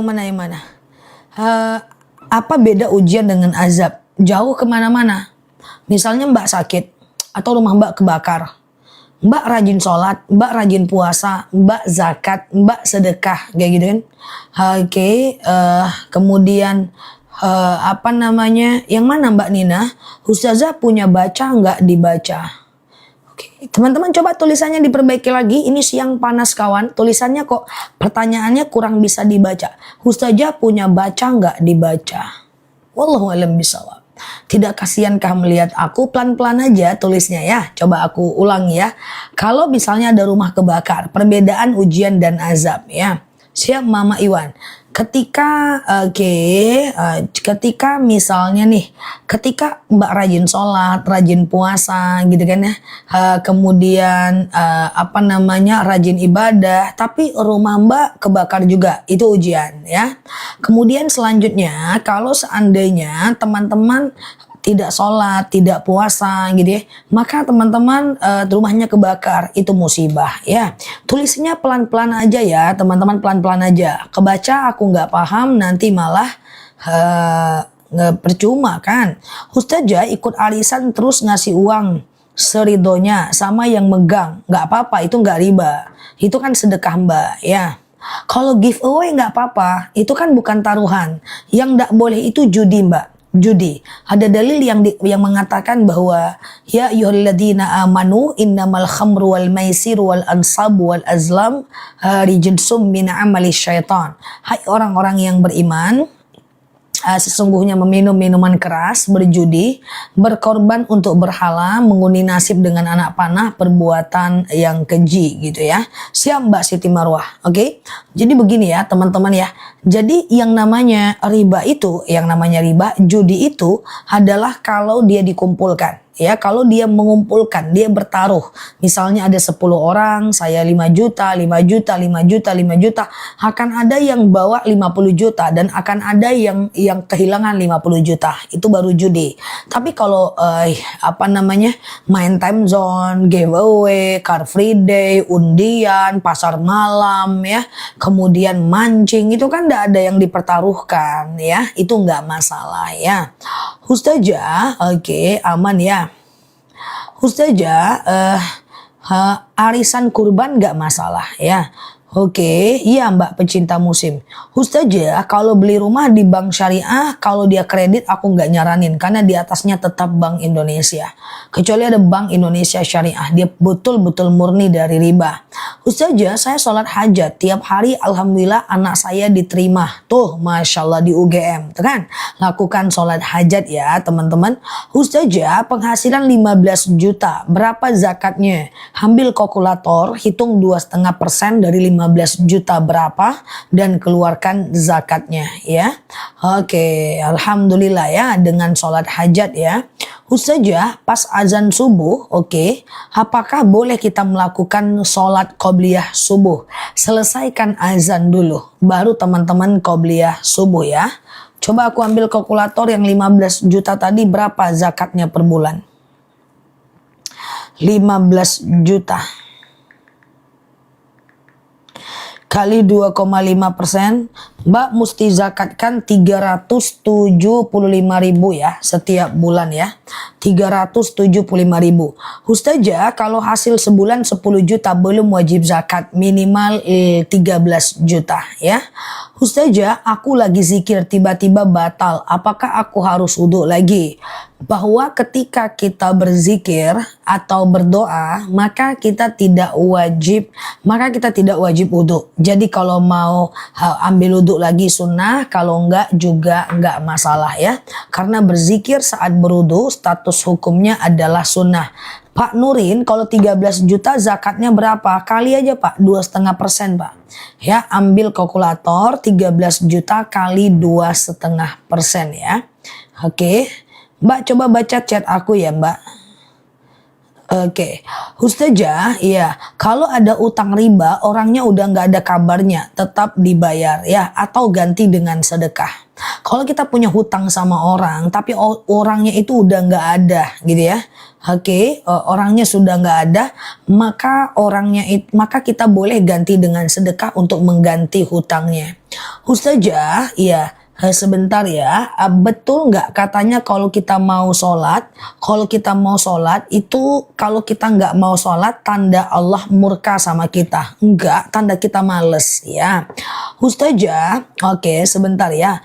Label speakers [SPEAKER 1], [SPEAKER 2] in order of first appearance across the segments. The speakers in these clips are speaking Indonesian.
[SPEAKER 1] Yang mana? Apa beda ujian dengan azab? Jauh kemana-mana. Misalnya Mbak sakit atau rumah Mbak kebakar. Mbak rajin sholat, Mbak rajin puasa, Mbak zakat, Mbak sedekah, kayak gitu kan. Kemudian yang mana Mbak Nina? Ustazah punya baca nggak dibaca? Teman-teman coba tulisannya diperbaiki lagi. Ini siang panas kawan. Tulisannya kok pertanyaannya kurang bisa dibaca. Ustazah punya baca nggak dibaca? Wallahu a'lam bishawab. Tidak kasihankah melihat aku? Pelan-pelan aja tulisnya ya. Coba aku ulang ya. Kalau misalnya ada rumah kebakar, perbedaan ujian dan azab ya. Siap Mama Iwan. Ketika misalnya nih, ketika Mbak rajin sholat, rajin puasa gitu kan ya, kemudian rajin ibadah, tapi rumah Mbak kebakar juga, itu ujian ya. Kemudian selanjutnya, kalau seandainya teman-teman tidak sholat, tidak puasa gitu ya, maka teman-teman rumahnya kebakar, itu musibah ya. Tulisnya pelan-pelan aja ya teman-teman, pelan-pelan aja. Kebaca aku nggak paham nanti malah percuma kan. Ustazah ikut arisan terus ngasih uang seridonya sama yang megang, nggak apa-apa, itu nggak riba, itu kan sedekah Mbak ya. Kalau giveaway nggak apa-apa, itu kan bukan taruhan. Yang nggak boleh itu judi Mbak. Judi. Ada dalil yang mengatakan bahwa ya ayyuhalladzina amanu innamal khamru wal maisiru wal ansabu wal azlam rijsum min amali syaitan. Hai orang-orang yang beriman, sesungguhnya meminum minuman keras, berjudi, berkorban untuk berhala, mengundi nasib dengan anak panah, perbuatan yang keji gitu ya. Siap Mbak Siti Marwah. Oke. Jadi begini ya teman-teman ya. Jadi yang namanya riba, judi itu adalah kalau dia dikumpulkan. Ya, kalau dia mengumpulkan, dia bertaruh. Misalnya ada 10 orang, saya 5 juta, 5 juta, 5 juta, 5 juta. Akan ada yang bawa 50 juta dan akan ada yang kehilangan 50 juta. Itu baru judi. Tapi kalau main time zone, giveaway, car free day, undian, pasar malam ya, kemudian mancing, itu kan enggak ada yang dipertaruhkan ya. Itu enggak masalah ya. Ustazah, oke, aman ya. Ustazah, arisan kurban gak masalah ya. Oke, iya Mbak pecinta musim. Ustazah, kalau beli rumah di bank syariah, kalau dia kredit aku nggak nyaranin karena di atasnya tetap Bank Indonesia. Kecuali ada Bank Indonesia Syariah, dia betul-betul murni dari riba. Ustazah, saya sholat hajat tiap hari, alhamdulillah anak saya diterima. Tuh, masya Allah di UGM, tuh kan? Lakukan sholat hajat ya teman-teman. Ustazah, penghasilan 15 juta, berapa zakatnya? Ambil kalkulator, hitung 2,5% dari 15 juta berapa dan keluarkan zakatnya ya. Oke, alhamdulillah ya dengan sholat hajat ya. Ustazah, pas azan subuh, oke, apakah boleh kita melakukan sholat qobliyah subuh? Selesaikan azan dulu, baru teman-teman qobliyah subuh ya. Coba aku ambil kalkulator yang 15 juta tadi, berapa zakatnya per bulan? 15 juta. Kali 2,5%, Mbak mesti zakatkan 375.000 ya setiap bulan ya. 375.000. Ustazah, kalau hasil sebulan 10 juta belum wajib zakat, minimal 13 juta ya. Ustazah, aku lagi zikir tiba-tiba batal, apakah aku harus wudhu lagi? Bahwa ketika kita berzikir atau berdoa, maka kita tidak wajib wudhu. Jadi kalau mau ambil wudhu lagi sunnah, kalau enggak juga enggak masalah ya. Karena berzikir saat berwudhu status hukumnya adalah sunnah. Pak Nurin, kalau 13 juta zakatnya berapa? Kali aja Pak, 2,5% Pak. Ya, ambil kalkulator 13 juta kali 2,5% ya. Oke. Mbak coba baca chat aku ya Mbak. Oke. Ustazah, iya, kalau ada utang riba orangnya udah nggak ada kabarnya, tetap dibayar ya atau ganti dengan sedekah. Kalau kita punya hutang sama orang, tapi orangnya itu udah nggak ada gitu ya. Oke, orangnya sudah nggak ada, maka kita boleh ganti dengan sedekah untuk mengganti hutangnya. Ustazah, ya sebentar ya, betul nggak katanya kalau kita mau sholat itu kalau kita nggak mau sholat tanda Allah murka sama kita? Enggak, tanda kita males ya. Ustazah, oke sebentar ya.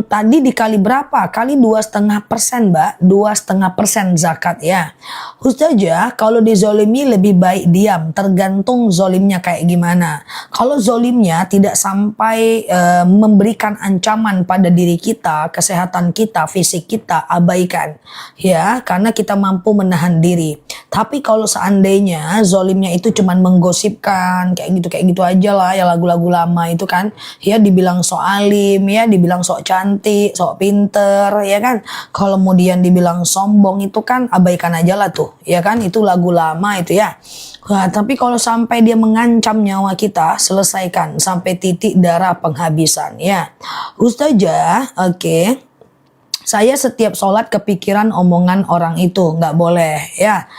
[SPEAKER 1] Tadi dikali berapa? Kali 2,5% Mbak, 2,5% zakat ya. Ustazah, kalau dizolimi lebih baik diam, tergantung zolimnya kayak gimana. Kalau zolimnya tidak sampai memberikan ancaman pada diri kita, kesehatan kita, fisik kita, abaikan ya, karena kita mampu menahan diri. Tapi kalau seandainya zolimnya itu cuman menggosipkan kayak gitu aja lah ya, lagu-lagu lama itu kan ya, dibilang sok alim ya, dibilang sok cantik, sok pinter ya kan. Kalau kemudian dibilang sombong itu kan abaikan aja lah tuh ya kan, itu lagu lama itu ya. Wah, tapi kalau sampai dia mengancam nyawa kita, selesaikan sampai titik darah penghabisan ya. Ustazah, oke. Saya setiap sholat kepikiran omongan orang itu, nggak boleh ya.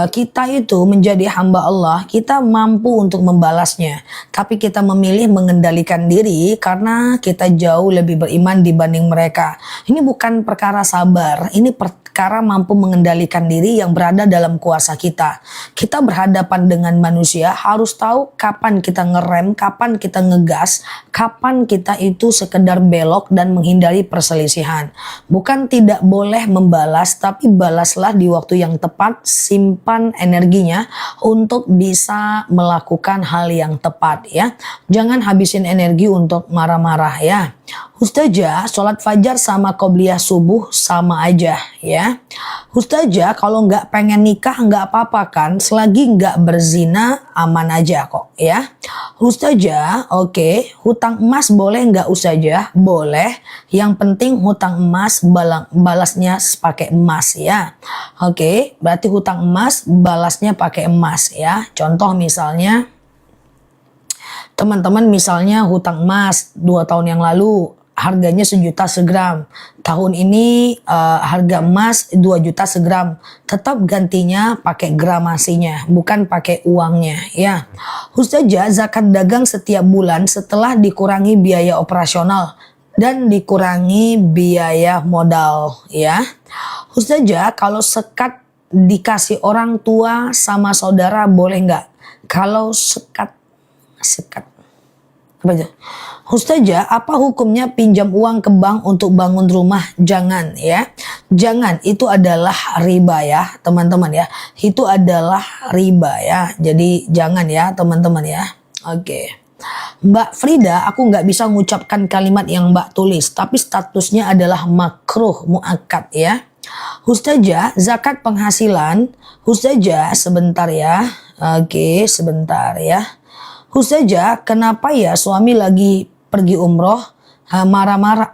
[SPEAKER 1] Kita itu menjadi hamba Allah, kita mampu untuk membalasnya. Tapi kita memilih mengendalikan diri karena kita jauh lebih beriman dibanding mereka. Ini bukan perkara sabar, ini perkara mampu mengendalikan diri yang berada dalam kuasa kita. Kita berhadapan dengan manusia, harus tahu kapan kita ngerem, kapan kita ngegas, kapan kita itu sekedar belok dan menghindari perselisihan. Bukan tidak boleh membalas, tapi balaslah di waktu yang tepat, simpan energinya untuk bisa melakukan hal yang tepat ya. Jangan habisin energi untuk marah-marah ya. Ustazah, sholat fajar sama qobliyah subuh sama aja ya. Ustazah, kalau nggak pengen nikah nggak apa-apa kan, selagi nggak berzina aman aja kok ya. Ustazah, oke, hutang emas boleh nggak Ustazah? Boleh, yang penting hutang emas balasnya pakai emas ya. Oke, berarti hutang emas balasnya pakai emas ya. Contoh misalnya, teman-teman misalnya hutang emas 2 tahun yang lalu harganya 1 juta segram. Tahun ini harga emas 2 juta segram. Tetap gantinya pakai gramasinya, bukan pakai uangnya ya. Ustazah, zakat dagang setiap bulan setelah dikurangi biaya operasional dan dikurangi biaya modal ya. Ustazah, kalau sekat dikasih orang tua sama saudara boleh nggak? Kalau sekat apa itu? Ustazah, apa hukumnya pinjam uang ke bank untuk bangun rumah? Jangan ya. Jangan, itu adalah riba ya teman-teman ya. Itu adalah riba ya. Jadi jangan ya teman-teman ya. Oke. Mbak Frida, aku nggak bisa mengucapkan kalimat yang Mbak tulis, tapi statusnya adalah makruh muakkad ya. Ustazah, zakat penghasilan. Ustazah, sebentar ya. Oke, sebentar ya. Ustazah, kenapa ya suami lagi pergi umroh marah-marah?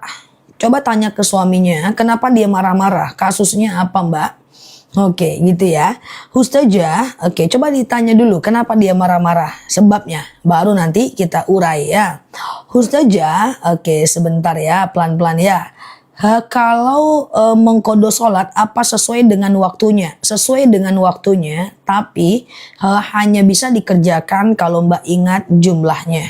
[SPEAKER 1] Coba tanya ke suaminya, kenapa dia marah-marah? Kasusnya apa Mbak? Oke, gitu ya. Ustazah, oke, coba ditanya dulu kenapa dia marah-marah, sebabnya. Baru nanti kita urai ya. Ustazah, oke, sebentar ya, pelan-pelan ya. Kalau mengkodo sholat apa sesuai dengan waktunya? Sesuai dengan waktunya, tapi hanya bisa dikerjakan kalau Mbak ingat jumlahnya.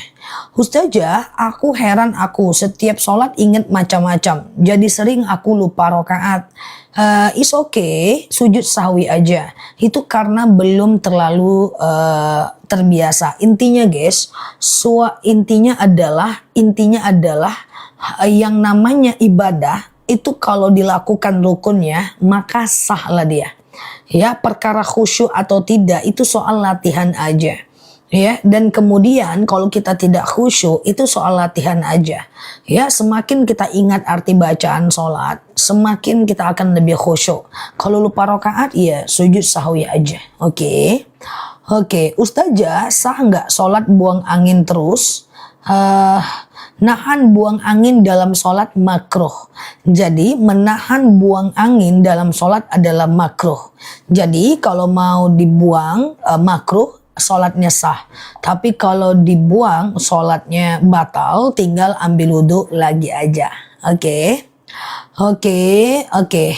[SPEAKER 1] Ustazah, aku heran setiap sholat ingat macam-macam. Jadi sering aku lupa rokaat. It's okay, sujud sahwi aja. Itu karena belum terlalu terbiasa. Intinya guys, intinya adalah yang namanya ibadah itu kalau dilakukan rukunnya maka sahlah dia. Ya, perkara khusyuk atau tidak itu soal latihan aja. Ya, dan kemudian kalau kita tidak khusyuk itu soal latihan aja. Ya, semakin kita ingat arti bacaan sholat, semakin kita akan lebih khusyuk. Kalau lupa rakaat ya sujud sahwi aja. Oke. Ustazah, sah nggak sholat buang angin terus? Nahan buang angin dalam sholat makruh. Jadi menahan buang angin dalam sholat adalah makruh. Jadi kalau mau dibuang makruh, sholatnya sah. Tapi kalau dibuang sholatnya batal, tinggal ambil wudhu lagi aja. Oke. Oke.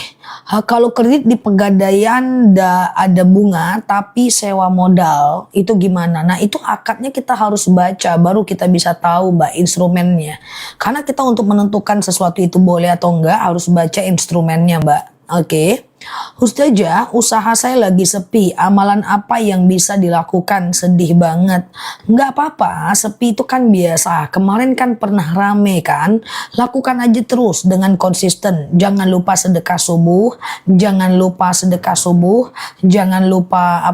[SPEAKER 1] Kalau kredit di Pegadaian ada bunga tapi sewa modal, itu gimana? Nah, itu akadnya kita harus baca baru kita bisa tahu Mbak instrumennya. Karena kita untuk menentukan sesuatu itu boleh atau enggak harus baca instrumennya Mbak. Oke. Ustazah, usaha saya lagi sepi. Amalan apa yang bisa dilakukan? Sedih banget. Nggak apa-apa, sepi itu kan biasa. Kemarin kan pernah rame kan? Lakukan aja terus dengan konsisten. Jangan lupa sedekah subuh. Jangan lupa sedekah subuh. Jangan lupa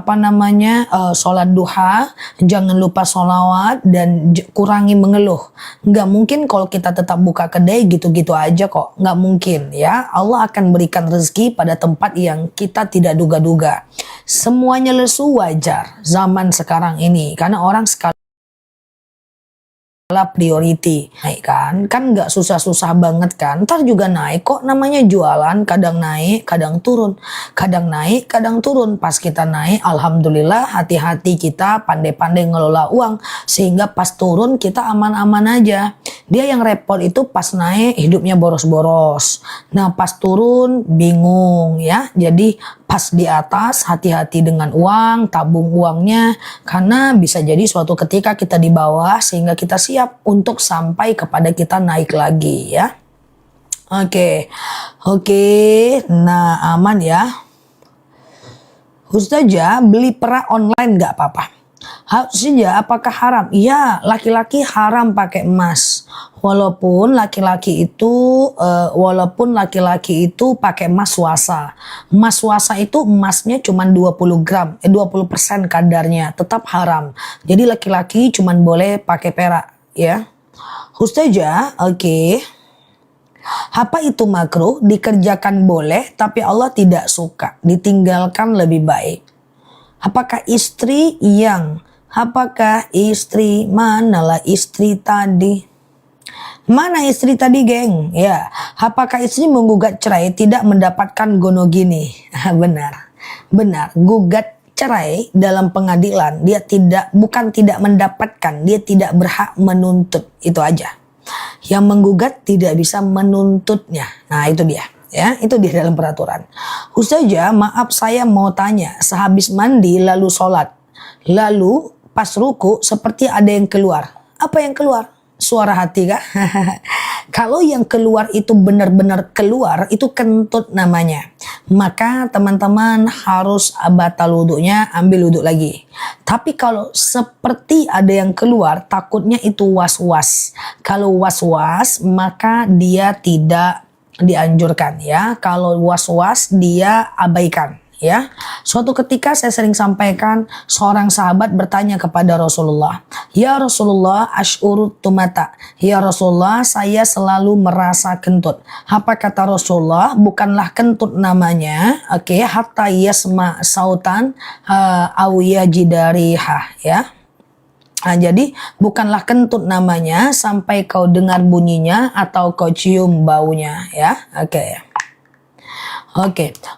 [SPEAKER 1] sholat duha. Jangan lupa sholawat. Dan kurangi mengeluh. Nggak mungkin kalau kita tetap buka kedai gitu-gitu aja kok. Nggak mungkin ya. Allah akan berikan rezeki pada tempat yang kita tidak duga-duga. Semuanya lesu wajar zaman sekarang ini karena orang sekali priority naik kan nggak susah-susah banget kan, ntar juga naik kok, namanya jualan, kadang naik kadang turun, kadang naik kadang turun. Pas kita naik alhamdulillah hati-hati, kita pandai-pandai ngelola uang sehingga pas turun kita aman-aman aja. Dia yang repot itu pas naik hidupnya boros-boros, nah pas turun bingung ya. Jadi pas di atas hati-hati dengan uang, tabung uangnya karena bisa jadi suatu ketika kita di bawah sehingga kita siap untuk sampai kepada kita naik lagi ya. Oke. Nah aman ya. Ustazah, beli perak online nggak apa-apa? Ustazah, apakah haram? Iya, laki-laki haram pakai emas. Walaupun laki-laki itu pakai emas swasta. Emas swasta itu emasnya cuma 20 gram, 20% kadarnya, tetap haram. Jadi laki-laki cuma boleh pakai perak ya. Ustazah, oke. Apa itu makruh? Dikerjakan boleh, tapi Allah tidak suka. Ditinggalkan lebih baik. Apakah istri manalah istri tadi? Mana istri tadi, geng? Ya, apakah istri menggugat cerai tidak mendapatkan gonogini? Benar. Gugat cerai dalam pengadilan, dia bukan tidak mendapatkan, dia tidak berhak menuntut, itu aja. Yang menggugat tidak bisa menuntutnya. Nah, itu dia. Ya, itu dia dalam peraturan. Ustazah, maaf saya mau tanya, sehabis mandi lalu sholat, lalu pas ruku seperti ada yang keluar. Apa yang keluar? Suara hati kah? Kalau yang keluar itu benar-benar keluar, itu kentut namanya. Maka teman-teman harus batal wudhunya, ambil wudhu lagi. Tapi kalau seperti ada yang keluar, takutnya itu was-was. Kalau was-was, maka dia tidak dianjurkan ya. Kalau was-was dia abaikan ya. Suatu ketika saya sering sampaikan, seorang sahabat bertanya kepada Rasulullah, "Ya Rasulullah, asy'uru tumata." Ya Rasulullah, saya selalu merasa kentut. Apa kata Rasulullah? Bukanlah kentut namanya, oke, hatta yasma sautan aw yajidariha ya. Nah, jadi bukanlah kentut namanya sampai kau dengar bunyinya atau kau cium baunya ya. Oke.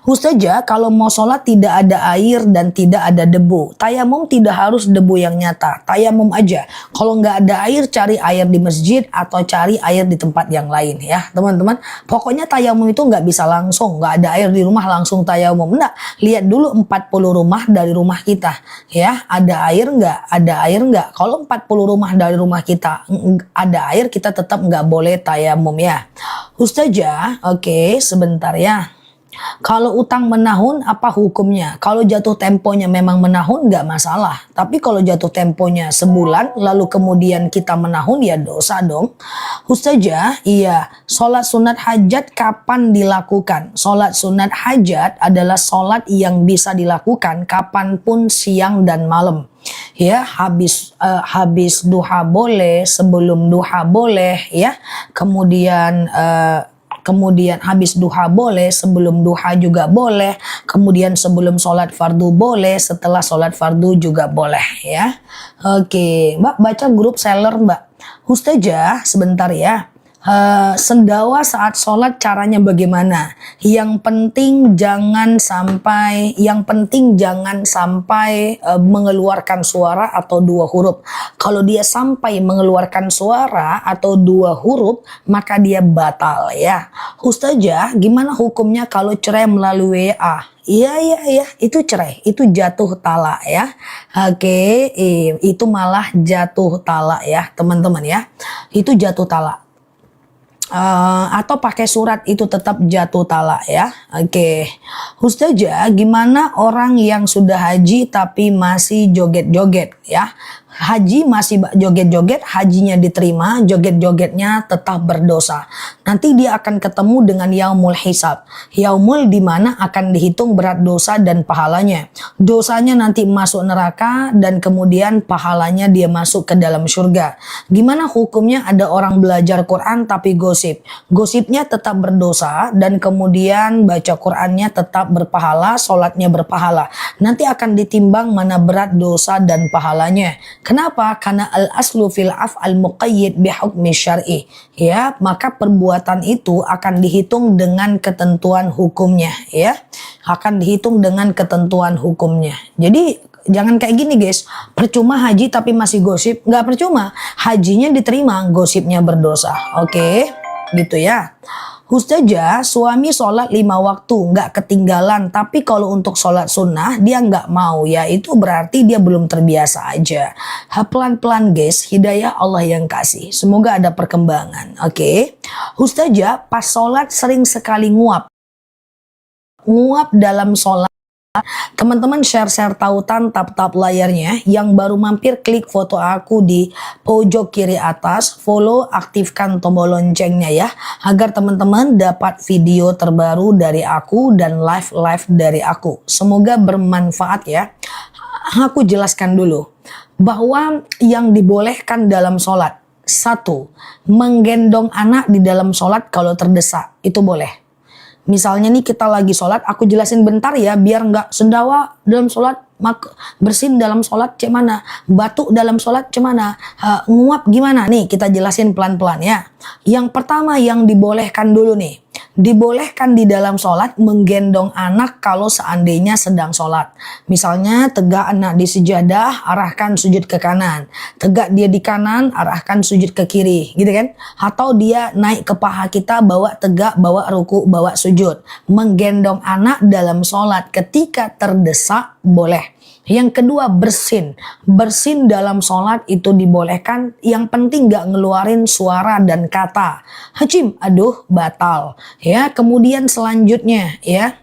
[SPEAKER 1] Ustazah, kalau mau sholat tidak ada air dan tidak ada debu, tayamum tidak harus debu yang nyata, tayamum aja. Kalau nggak ada air, cari air di masjid atau cari air di tempat yang lain ya teman-teman. Pokoknya tayamum itu nggak bisa langsung, nggak ada air di rumah langsung tayamum. Enggak, lihat dulu 40 rumah dari rumah kita ya, ada air nggak? Ada air nggak? Kalau 40 rumah dari rumah kita ada air, kita tetap nggak boleh tayamum ya. Ustazah, oke, sebentar ya. Kalau utang menahun apa hukumnya? Kalau jatuh temponya memang menahun nggak masalah. Tapi kalau jatuh temponya sebulan lalu kemudian kita menahun ya dosa dong. Ustazah, iya, sholat sunat hajat kapan dilakukan? Sholat sunat hajat adalah sholat yang bisa dilakukan kapanpun siang dan malam. Ya, habis duha boleh, sebelum duha boleh ya. Kemudian habis duha boleh, sebelum duha juga boleh, kemudian sebelum sholat fardu boleh, setelah sholat fardu juga boleh ya. Oke, Mbak baca grup seller Mbak. Ustazah, sebentar ya. sendawa saat sholat caranya bagaimana? Yang penting jangan sampai mengeluarkan suara atau dua huruf. Kalau dia sampai mengeluarkan suara atau dua huruf, maka dia batal ya. Ustazah, gimana hukumnya kalau cerai melalui WA? Iya, itu cerai, itu jatuh talak ya. Oke, itu malah jatuh talak ya, teman-teman ya. Itu jatuh talak. Atau pakai surat itu tetap jatuh talak ya. Oke. Ustazah, gimana orang yang sudah haji tapi masih joget-joget ya? Haji masih joget-joget, hajinya diterima, joget-jogetnya tetap berdosa. Nanti dia akan ketemu dengan yaumul hisab. Yaumul di mana akan dihitung berat dosa dan pahalanya. Dosanya nanti masuk neraka dan kemudian pahalanya dia masuk ke dalam surga. Gimana hukumnya ada orang belajar Quran tapi gosip? Gosipnya tetap berdosa dan kemudian baca Qurannya tetap berpahala, sholatnya berpahala. Nanti akan ditimbang mana berat dosa dan pahalanya. Kenapa? Karena al-aslu fil af'al muqayyid bihukmi syar'i. Ya, maka perbuatan itu akan dihitung dengan ketentuan hukumnya ya. Akan dihitung dengan ketentuan hukumnya. Jadi jangan kayak gini guys, percuma haji tapi masih gosip. Nggak percuma, hajinya diterima, gosipnya berdosa. Oke, gitu ya. Ustazah, suami sholat 5 waktu nggak ketinggalan, tapi kalau untuk sholat sunnah dia nggak mau ya, itu berarti dia belum terbiasa aja. Pelan-pelan guys, hidayah Allah yang kasih. Semoga ada perkembangan. Oke. Ustazah, pas sholat sering sekali nguap dalam sholat. Teman-teman share-share tautan, tap-tap layarnya. Yang baru mampir klik foto aku di pojok kiri atas, follow, aktifkan tombol loncengnya ya, agar teman-teman dapat video terbaru dari aku dan live-live dari aku. Semoga bermanfaat ya. Aku jelaskan dulu bahwa yang dibolehkan dalam sholat, 1. Menggendong anak di dalam sholat kalau terdesak, itu boleh. Misalnya nih kita lagi sholat, aku jelasin bentar ya biar nggak sendawa dalam sholat, bersin dalam sholat cek mana, batuk dalam sholat cek mana, nguap gimana, nih kita jelasin pelan-pelan ya. Yang pertama yang dibolehkan dulu nih, dibolehkan di dalam sholat menggendong anak kalau seandainya sedang sholat. Misalnya tegak anak di sejadah, arahkan sujud ke kanan. Tegak dia di kanan, arahkan sujud ke kiri, gitu kan? Atau dia naik ke paha kita, bawa tegak, bawa ruku, bawa sujud. Menggendong anak dalam sholat ketika terdesak boleh. Yang kedua, bersin. Bersin dalam sholat itu dibolehkan. Yang penting gak ngeluarin suara dan kata. Hacim, aduh, batal. Ya, kemudian selanjutnya ya.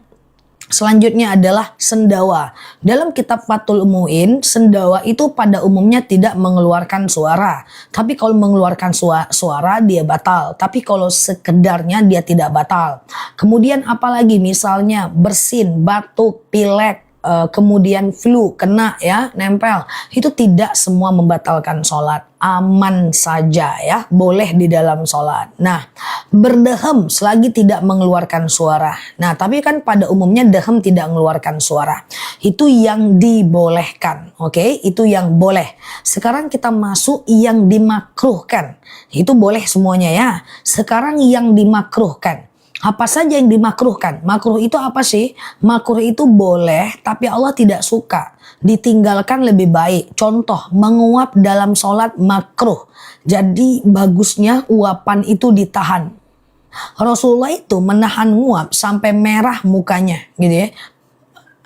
[SPEAKER 1] Selanjutnya adalah sendawa. Dalam kitab Fathul Mu'in, sendawa itu pada umumnya tidak mengeluarkan suara. Tapi kalau mengeluarkan suara dia batal. Tapi kalau sekedarnya dia tidak batal. Kemudian apalagi misalnya bersin, batuk, pilek, kemudian flu, kena ya, nempel. Itu tidak semua membatalkan sholat. Aman saja ya, boleh di dalam sholat. Nah, berdehem selagi tidak mengeluarkan suara. Nah, tapi kan pada umumnya dehem tidak mengeluarkan suara. Itu yang dibolehkan, oke? Itu yang boleh. Sekarang kita masuk yang dimakruhkan. Itu boleh semuanya ya. Sekarang yang dimakruhkan. Apa saja yang dimakruhkan? Makruh itu apa sih? Makruh itu boleh, tapi Allah tidak suka. Ditinggalkan lebih baik. Contoh, menguap dalam sholat makruh. Jadi bagusnya uapan itu ditahan. Rasulullah itu menahan nguap sampai merah mukanya, gitu ya.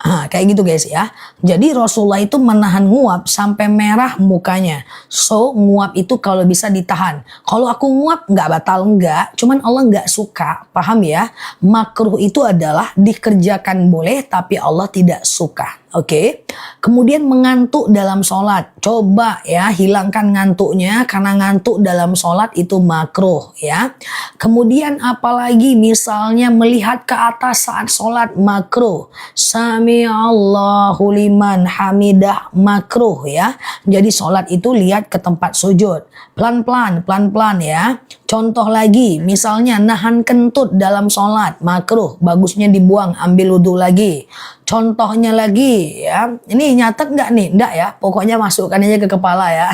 [SPEAKER 1] Kayak gitu guys ya. Jadi Rasulullah itu menahan nguap sampai merah mukanya. So nguap itu kalau bisa ditahan. Kalau aku nguap nggak batal, enggak. Cuman Allah nggak suka. Paham ya? Makruh itu adalah dikerjakan boleh tapi Allah tidak suka. Oke. Kemudian mengantuk dalam sholat. Coba ya hilangkan ngantuknya, karena ngantuk dalam sholat itu makruh ya. Kemudian apalagi misalnya melihat ke atas saat sholat makruh. Sami Allahu liman hamidah, makruh ya. Jadi sholat itu lihat ke tempat sujud. Pelan-pelan ya. Contoh lagi, misalnya nahan kentut dalam sholat, makruh, bagusnya dibuang, ambil wudhu lagi. Contohnya lagi ya, ini nyatet nggak nih? Nggak ya, pokoknya masukkan aja ke kepala ya.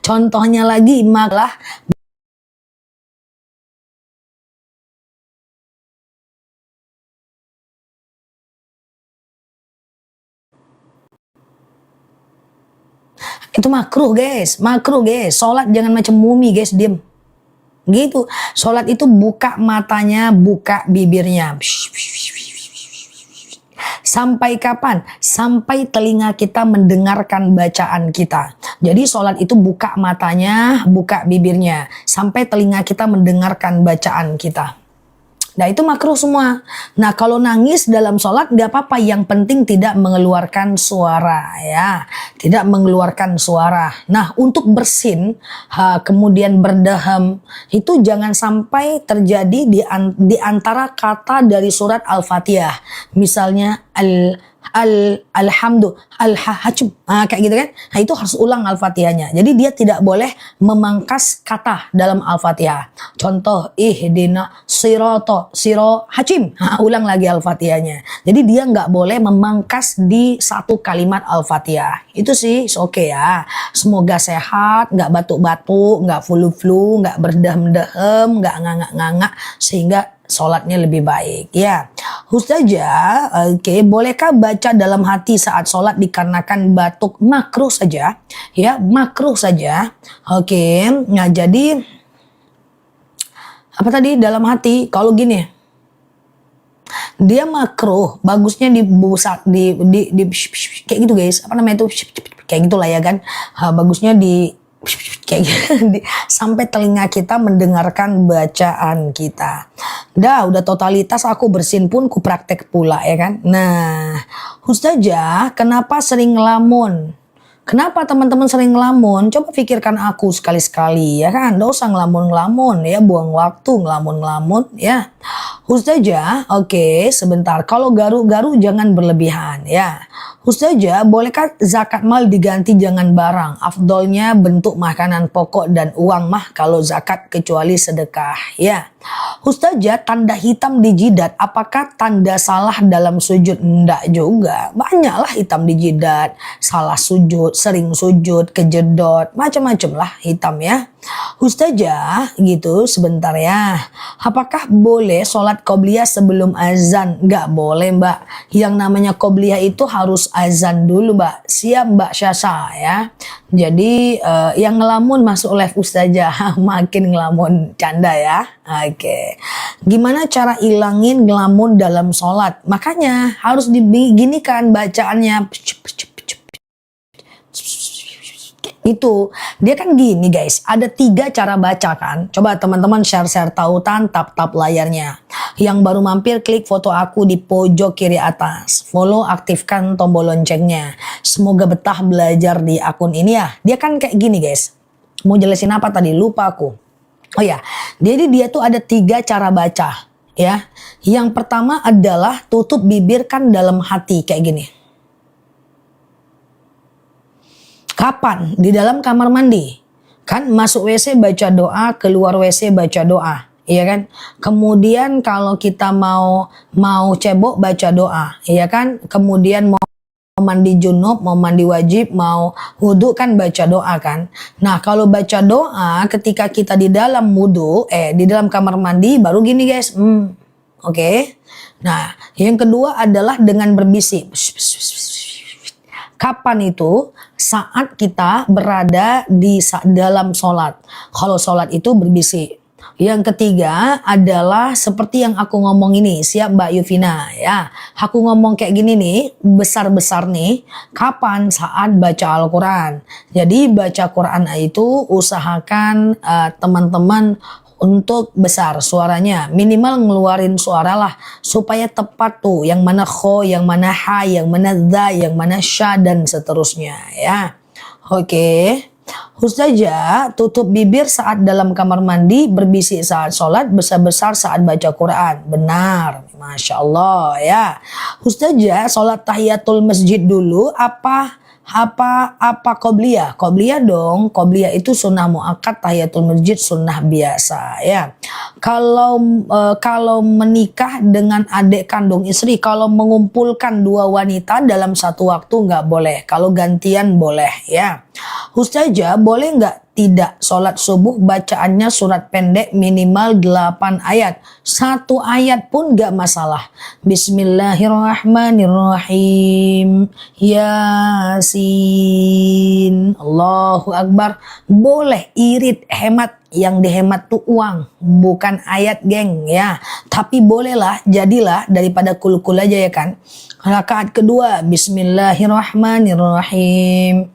[SPEAKER 1] Contohnya lagi, malah Itu makruh guys, makruh guys. Sholat jangan macam mumi guys, diem. Gitu. Sholat itu buka matanya, buka bibirnya. Sampai kapan? Sampai telinga kita mendengarkan bacaan kita. Jadi sholat itu buka matanya, buka bibirnya. Sampai telinga kita mendengarkan bacaan kita. Nah itu makruh semua. Nah kalau nangis dalam sholat gak apa-apa, yang penting tidak mengeluarkan suara ya, tidak mengeluarkan suara. Nah untuk bersin, kemudian berdehem itu jangan sampai terjadi di antara kata dari surat Al-Fatihah. Misalnya alhamdu, al-hajm, kayak gitu kan. Nah itu harus ulang Al-Fatihahnya. Jadi dia tidak boleh memangkas kata dalam Al-Fatihah. Contoh, ihdina sirato, hajim. Ulang lagi Al-Fatihahnya. Jadi dia nggak boleh memangkas di satu kalimat Al-Fatihah. Itu sih oke ya. Semoga sehat, nggak batuk-batuk, nggak flu-flu, nggak berdehem-dehem, nggak ngangak-ngangak, sehingga sholatnya lebih baik ya. Ustazah, oke, bolehkah baca dalam hati saat sholat dikarenakan batuk? Makruh saja ya, makruh saja. Oke, nah jadi apa tadi dalam hati? Kalau gini, dia makruh, bagusnya dibusak di kayak gitu guys. Apa namanya itu? Kayak gitulah ya kan. Bagusnya di kayak gitu, sampai telinga kita mendengarkan bacaan kita. Udah totalitas aku bersin pun ku praktek pula ya kan. Nah, Ustazah, kenapa sering ngelamun? Kenapa teman-teman sering ngelamun? Coba pikirkan aku sekali-sekali ya kan. Nggak usah ngelamun-ngelamun ya, buang waktu ngelamun-ngelamun ya. Ustazah, oke, sebentar. Kalau garu-garu jangan berlebihan ya. Ustazah, bolehkah zakat mal diganti jangan barang? Afdolnya bentuk makanan pokok dan uang mah kalau zakat, kecuali sedekah ya. Ustazah, tanda hitam di jidat apakah tanda salah dalam sujud? Enggak juga. Banyaklah hitam di jidat. Salah sujud, sering sujud, kejedot, macam-macam lah hitam ya. Ustazah, gitu sebentar ya. Apakah boleh sholat qobliyah sebelum azan? Enggak boleh mbak. Yang namanya qobliyah itu harus azan dulu mbak. Siap mbak Syasa ya. Jadi yang ngelamun masuk live Ustazah. Makin ngelamun, canda ya. Oke. Gimana cara ilangin ngelamun dalam sholat? Makanya harus diginikan bacaannya. Itu dia kan gini guys, ada 3 cara baca kan. Coba teman-teman share tautan, tap layarnya. Yang baru mampir klik foto aku di pojok kiri atas, follow, aktifkan tombol loncengnya. Semoga betah belajar di akun ini ya. Dia kan kayak gini guys, mau jelasin apa tadi lupa aku. Oh ya, jadi dia tuh ada 3 cara baca ya. Yang pertama adalah tutup bibir kan dalam hati kayak gini. Kapan? Di dalam kamar mandi. Kan masuk WC baca doa, keluar WC baca doa. Iya kan? Kemudian kalau kita mau cebok baca doa. Iya kan? Kemudian mau mandi junub, mau mandi wajib, mau wudhu kan baca doa kan. Nah kalau baca doa ketika kita di dalam wudhu, di dalam kamar mandi baru gini guys. Oke. Nah yang kedua adalah dengan berbisik. Kapan itu? Saat kita berada di dalam sholat. Kalau sholat itu berbisik. Yang ketiga adalah seperti yang aku ngomong ini. Siap Mbak Yuvina ya. Aku ngomong kayak gini nih, besar-besar nih. Kapan? Saat baca Al-Quran. Jadi baca Quran itu usahakan teman-teman untuk besar suaranya, minimal ngeluarin suara lah supaya tepat tuh yang mana kho, yang mana ha, yang mana dha, yang mana sya dan seterusnya ya. Oke. Ustazah, tutup bibir saat dalam kamar mandi, berbisik saat sholat, besar-besar saat baca Quran. Benar, Masya Allah ya. Ustazah, sholat tahiyatul masjid dulu apa qobliyah? Qobliyah dong. Qobliyah itu sunnah muakkad, tahiyatul masjid sunnah biasa ya. Kalau menikah dengan adik kandung istri, kalau mengumpulkan 2 wanita dalam satu waktu nggak boleh. Kalau gantian boleh ya. Ustazah, boleh nggak tidak sholat subuh bacaannya surat pendek minimal 8 ayat? Satu ayat pun nggak masalah. Bismillahirrahmanirrahim. Yasin. Allahu Akbar. Boleh, irit, hemat. Yang dihemat tuh uang, bukan ayat, geng, ya. Tapi bolehlah, jadilah daripada kul-kul aja, ya kan. Rakaat kedua, Bismillahirrahmanirrahim.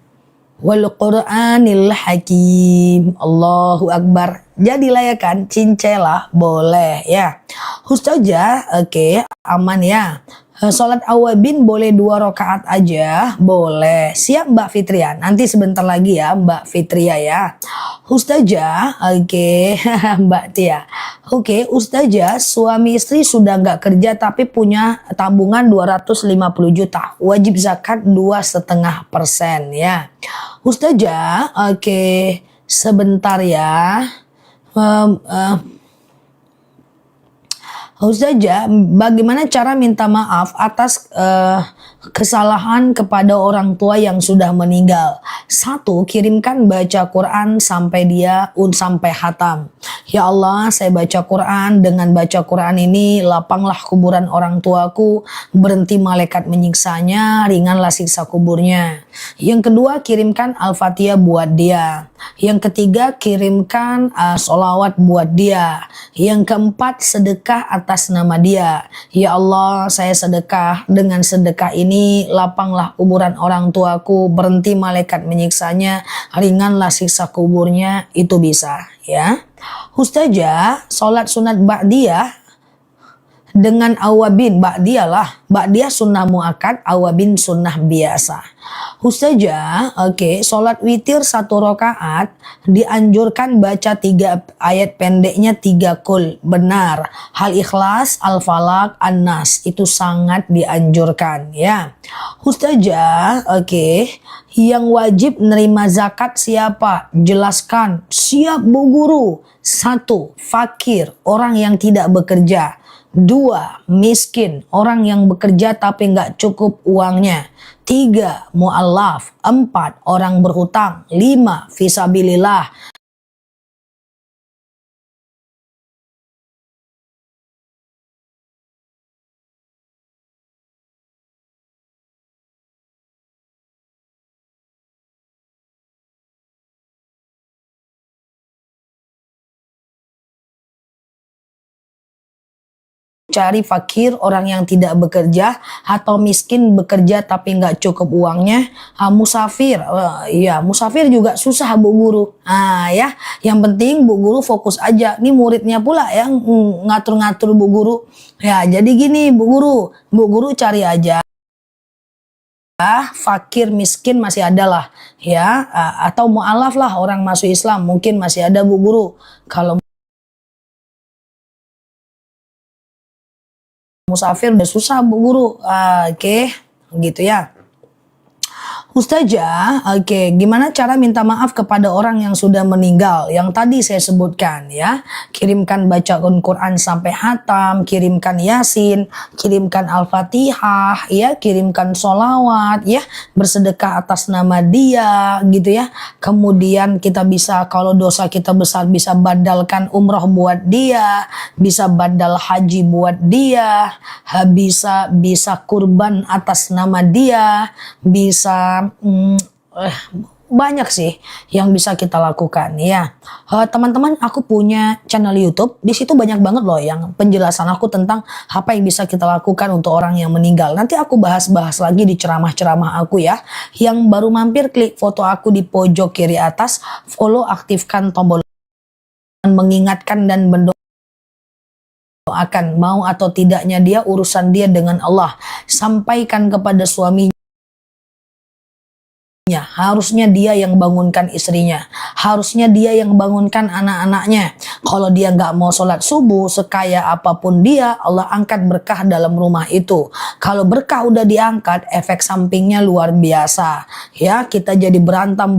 [SPEAKER 1] Wal Qur'anil Hakim. Allahu Akbar. Jadilah, ya kan, cincela, boleh, ya. Ustazah, oke, aman ya. Sholat awabin boleh 2 rakaat aja, boleh. Siap Mbak Fitria, nanti sebentar lagi ya Mbak Fitria ya. Ustazah, oke. Mbak Tia, oke. Ustazah, suami istri sudah nggak kerja tapi punya tabungan 250 juta, wajib zakat 2,5% ya. Ustazah, oke, sebentar ya. Ustazah, bagaimana cara minta maaf atas kesalahan kepada orang tua yang sudah meninggal? 1. Kirimkan baca Quran sampai sampai hatam. Ya Allah, saya baca Quran, dengan baca Quran ini lapanglah kuburan orang tuaku, berhenti malaikat menyiksanya, ringanlah siksa kuburnya. Yang kedua, kirimkan Al-Fatihah buat dia. Yang ketiga, kirimkan sholawat buat dia. Yang keempat, sedekah atas nama dia. Ya Allah, saya sedekah, dengan sedekah ini lapanglah kuburan orang tuaku, berhenti malaikat menyiksanya, ringanlah siksa kuburnya. Itu bisa, ya. Ustazah, sholat sunat ba'diyah dengan awabin, ba'diyah lah. Ba'diyah sunnah muakkad, awabin sunnah biasa. Ustazah, oke, sholat witir 1 rakaat dianjurkan baca 3 ayat pendeknya 3 kul. Benar. Hal Ikhlas, Al-Falaq, An-Nas, itu sangat dianjurkan, ya. Ustazah, oke, yang wajib nerima zakat siapa? Jelaskan. Siap Bu Guru. 1. Fakir, orang yang tidak bekerja. 2. Miskin, orang yang bekerja tapi nggak cukup uangnya. 3. Mu'allaf. 4. Orang berhutang. 5. Fisabilillah. Cari fakir, orang yang tidak bekerja, atau miskin bekerja tapi nggak cukup uangnya. Musafir, ya musafir juga susah Bu Guru. Ya, yang penting Bu Guru fokus aja. Ini muridnya pula yang ngatur-ngatur Bu Guru. Ya, jadi gini Bu Guru cari aja. Fakir, miskin masih ada lah, ya, atau mu'alaf lah, orang masuk Islam mungkin masih ada Bu Guru. Kalau musafir udah susah Bu Guru. Oke, gitu ya. Ustazah, oke, gimana cara minta maaf kepada orang yang sudah meninggal? Yang tadi saya sebutkan, ya. Kirimkan bacaan Quran sampai hatam, kirimkan Yasin, kirimkan Al-Fatihah, ya, kirimkan sholawat, ya, bersedekah atas nama dia, gitu ya. Kemudian kita bisa, kalau dosa kita besar, bisa badalkan umroh buat dia, bisa badal haji buat dia, bisa kurban atas nama dia, bisa banyak sih yang bisa kita lakukan, ya. Teman-teman, aku punya channel YouTube, di situ banyak banget loh yang penjelasan aku tentang apa yang bisa kita lakukan untuk orang yang meninggal. Nanti aku bahas-bahas lagi di ceramah-ceramah aku, ya. Yang baru mampir, klik foto aku di pojok kiri atas, follow, aktifkan tombol mengingatkan dan mendoakan, mau atau tidaknya dia, urusan dia dengan Allah. Sampaikan kepada suaminya. Harusnya dia yang bangunkan istrinya, harusnya dia yang bangunkan anak-anaknya. Kalau dia nggak mau sholat subuh, sekaya apapun dia, Allah angkat berkah dalam rumah itu. Kalau berkah udah diangkat, efek sampingnya luar biasa, ya. Kita jadi berantem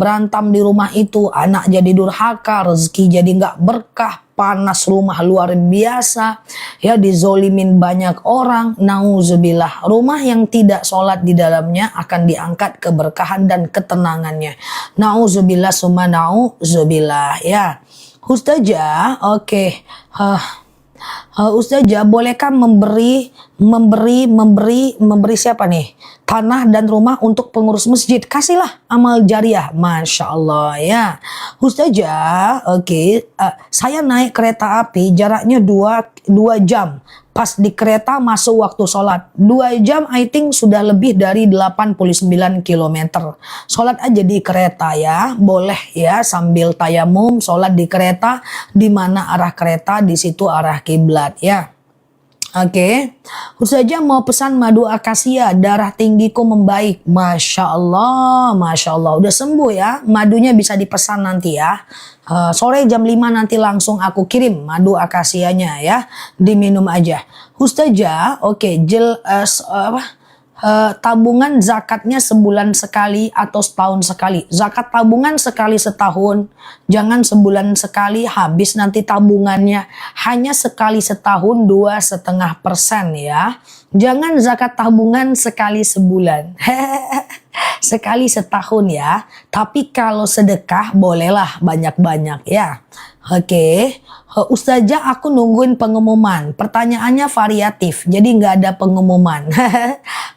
[SPEAKER 1] di rumah itu, anak jadi durhaka, rezeki jadi nggak berkah, panas rumah luar biasa, ya dizolimin banyak orang, nauzubillah. Rumah yang tidak sholat di dalamnya akan diangkat keberkahan dan ketenangannya. Nauzubillah summa nauzubillah ya. Ustazah, oke. Ustazah, bolehkah memberi siapa nih? Tanah dan rumah untuk pengurus masjid. Kasihlah amal jariah. Masya Allah ya. Ustazah, oke. Saya naik kereta api jaraknya 2 jam. Pas di kereta masuk waktu sholat. 2 jam I think sudah lebih dari 89 km. Sholat aja di kereta ya. Boleh ya sambil tayamum sholat di kereta. Di mana arah kereta di situ arah kiblat ya. Oke. Ustazah mau pesan madu akasia, darah tinggiku membaik. Masya Allah, Masya Allah. Udah sembuh ya. Madunya bisa dipesan nanti ya. Sore jam 5 nanti langsung aku kirim madu akasianya ya. Diminum aja. Ustazah, oke. Tabungan zakatnya sebulan sekali atau setahun sekali. Zakat tabungan sekali setahun, jangan sebulan sekali habis nanti tabungannya. Hanya sekali setahun 2,5% ya. Jangan zakat tabungan sekali sebulan. Sekali setahun ya. Tapi kalau sedekah bolehlah banyak-banyak ya. Oke. Ustazah, aku nungguin pengumuman. Pertanyaannya variatif, jadi nggak ada pengumuman.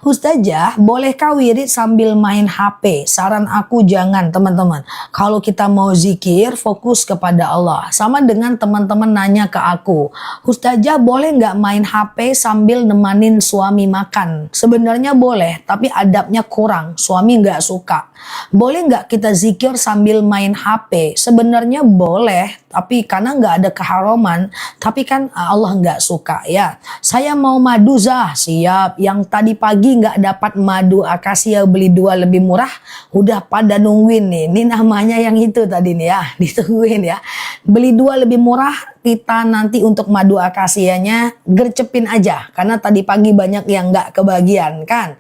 [SPEAKER 1] Ustazah, bolehkah wirid sambil main HP? Saran aku jangan, teman-teman. Kalau kita mau zikir, fokus kepada Allah. Sama dengan teman-teman nanya ke aku, Ustazah, boleh nggak main HP sambil nemanin suami makan? Sebenarnya boleh, tapi adabnya kurang. Suami nggak suka. Boleh nggak kita zikir sambil main HP? Sebenarnya boleh, tapi karena nggak ada keharaman, tapi kan Allah nggak suka ya. Saya mau madu Zah, siap. Yang tadi pagi nggak dapat madu akasia beli 2 lebih murah, udah pada nungguin nih. Ini namanya yang itu tadi nih ya, ditungguin ya. Beli 2 lebih murah, kita nanti untuk madu akasianya gercepin aja, karena tadi pagi banyak yang nggak kebagian kan.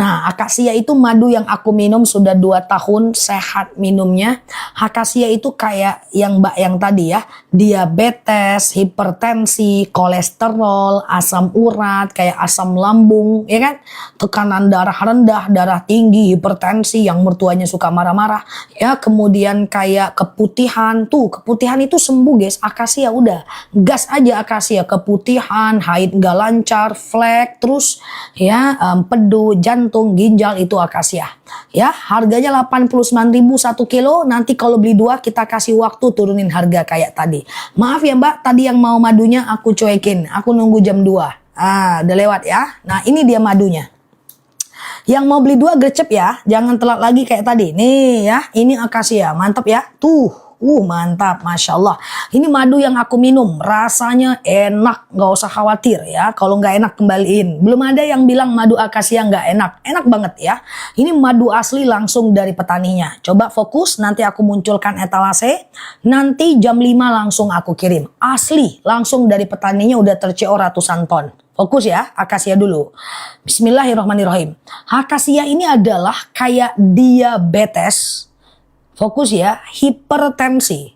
[SPEAKER 1] Nah, akasia itu madu yang aku minum sudah 2 tahun, sehat minumnya. Akasia itu kayak yang Mbak yang tadi ya, diabetes, hipertensi, kolesterol, asam urat, kayak asam lambung, ya kan? Tekanan darah rendah, darah tinggi, hipertensi, yang mertuanya suka marah-marah, ya. Kemudian kayak keputihan, tuh keputihan itu sembuh guys, akasia udah. Gas aja akasia, keputihan, haid gak lancar, flek, terus ya empedu, jantung, ginjal itu akasia. Ya, harganya 89.000 1 kilo. Nanti kalau beli 2 kita kasih waktu turunin harga kayak tadi. Maaf ya Mbak, tadi yang mau madunya aku cuekin. Aku nunggu jam 2. Udah lewat ya. Nah, ini dia madunya. Yang mau beli 2 gercep ya. Jangan telat lagi kayak tadi. Nih ya, ini akasia. Mantap ya. Tuh. Mantap, Masya Allah. Ini madu yang aku minum, rasanya enak, gak usah khawatir ya. Kalau nggak enak kembaliin. Belum ada yang bilang madu akasia nggak enak. Enak banget ya. Ini madu asli langsung dari petaninya. Coba fokus, nanti aku munculkan etalase. Nanti jam 5 langsung aku kirim. Asli, langsung dari petaninya udah terCO ratusan ton. Fokus ya, akasia dulu. Bismillahirrahmanirrahim. Akasia ini adalah kayak diabetes. Fokus ya, hipertensi,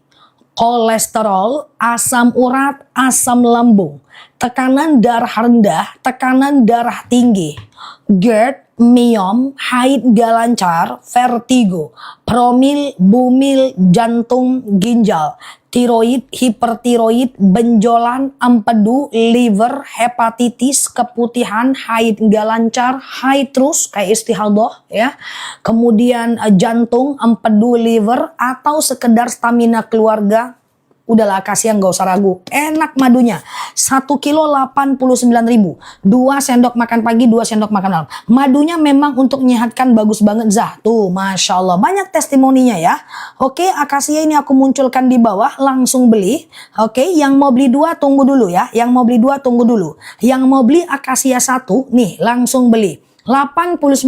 [SPEAKER 1] kolesterol, asam urat, asam lambung, tekanan darah rendah, tekanan darah tinggi, GERD, myom, haid gak lancar, vertigo, promil, bumil, jantung, ginjal, tiroid, hipertiroid, benjolan, empedu, liver, hepatitis, keputihan, haid gak lancar, haid terus kayak istihadah ya. Kemudian jantung, empedu, liver, atau sekedar stamina keluarga. Udahlah, akasia nggak usah ragu. Enak madunya. 1 kilo 89.000. 2 sendok makan pagi, 2 sendok makan malam. Madunya memang untuk menyehatkan, bagus banget Zah. Tuh, Masya Allah. Banyak testimoninya ya. Oke, akasia ini aku munculkan di bawah. Langsung beli. Oke, yang mau beli 2 tunggu dulu ya. Yang mau beli 2 tunggu dulu. Yang mau beli akasia 1, nih langsung beli. 89.000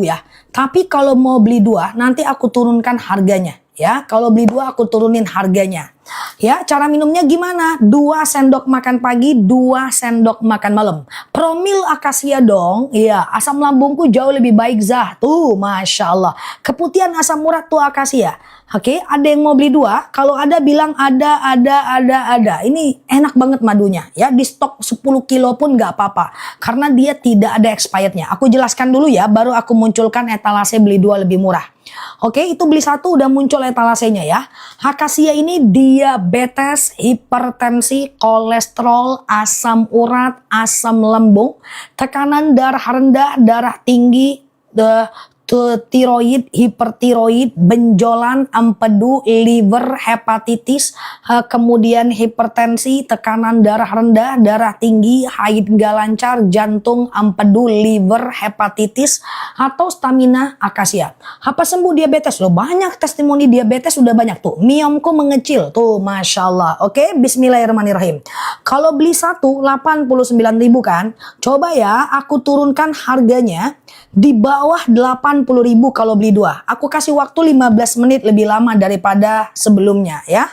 [SPEAKER 1] ya. Tapi kalau mau beli 2, nanti aku turunkan harganya ya. Kalau beli 2 aku turunin harganya. Ya, cara minumnya gimana? 2 sendok makan pagi, 2 sendok makan malam. Promil akasia dong. Iya, asam lambungku jauh lebih baik Zah. Tuh, Masya Allah. Keputihan asam urat tuh akasia. Oke, ada yang mau beli 2? Kalau ada bilang ada. Ini enak banget madunya. Ya, di stok 10 kilo pun nggak apa-apa. Karena dia tidak ada expirednya. Aku jelaskan dulu ya, baru aku munculkan etalase beli 2 lebih murah. Oke, itu beli 1 udah muncul etalasenya ya. Akasia ini diabetes, hipertensi, kolesterol, asam urat, asam lambung, tekanan darah rendah, darah tinggi, tiroid, hipertiroid, benjolan, empedu, liver, hepatitis, kemudian hipertensi, tekanan darah rendah, darah tinggi, haid gak lancar, jantung, empedu, liver, hepatitis, atau stamina akasia. Apa sembuh diabetes? Loh, banyak testimoni diabetes udah banyak tuh. Miomku mengecil tuh, Masya Allah. Oke, bismillahirrahmanirrahim. Kalau beli 1 89.000 kan, coba ya aku turunkan harganya di bawah 80.000 kalau beli 2. Aku kasih waktu 15 menit lebih lama daripada sebelumnya ya.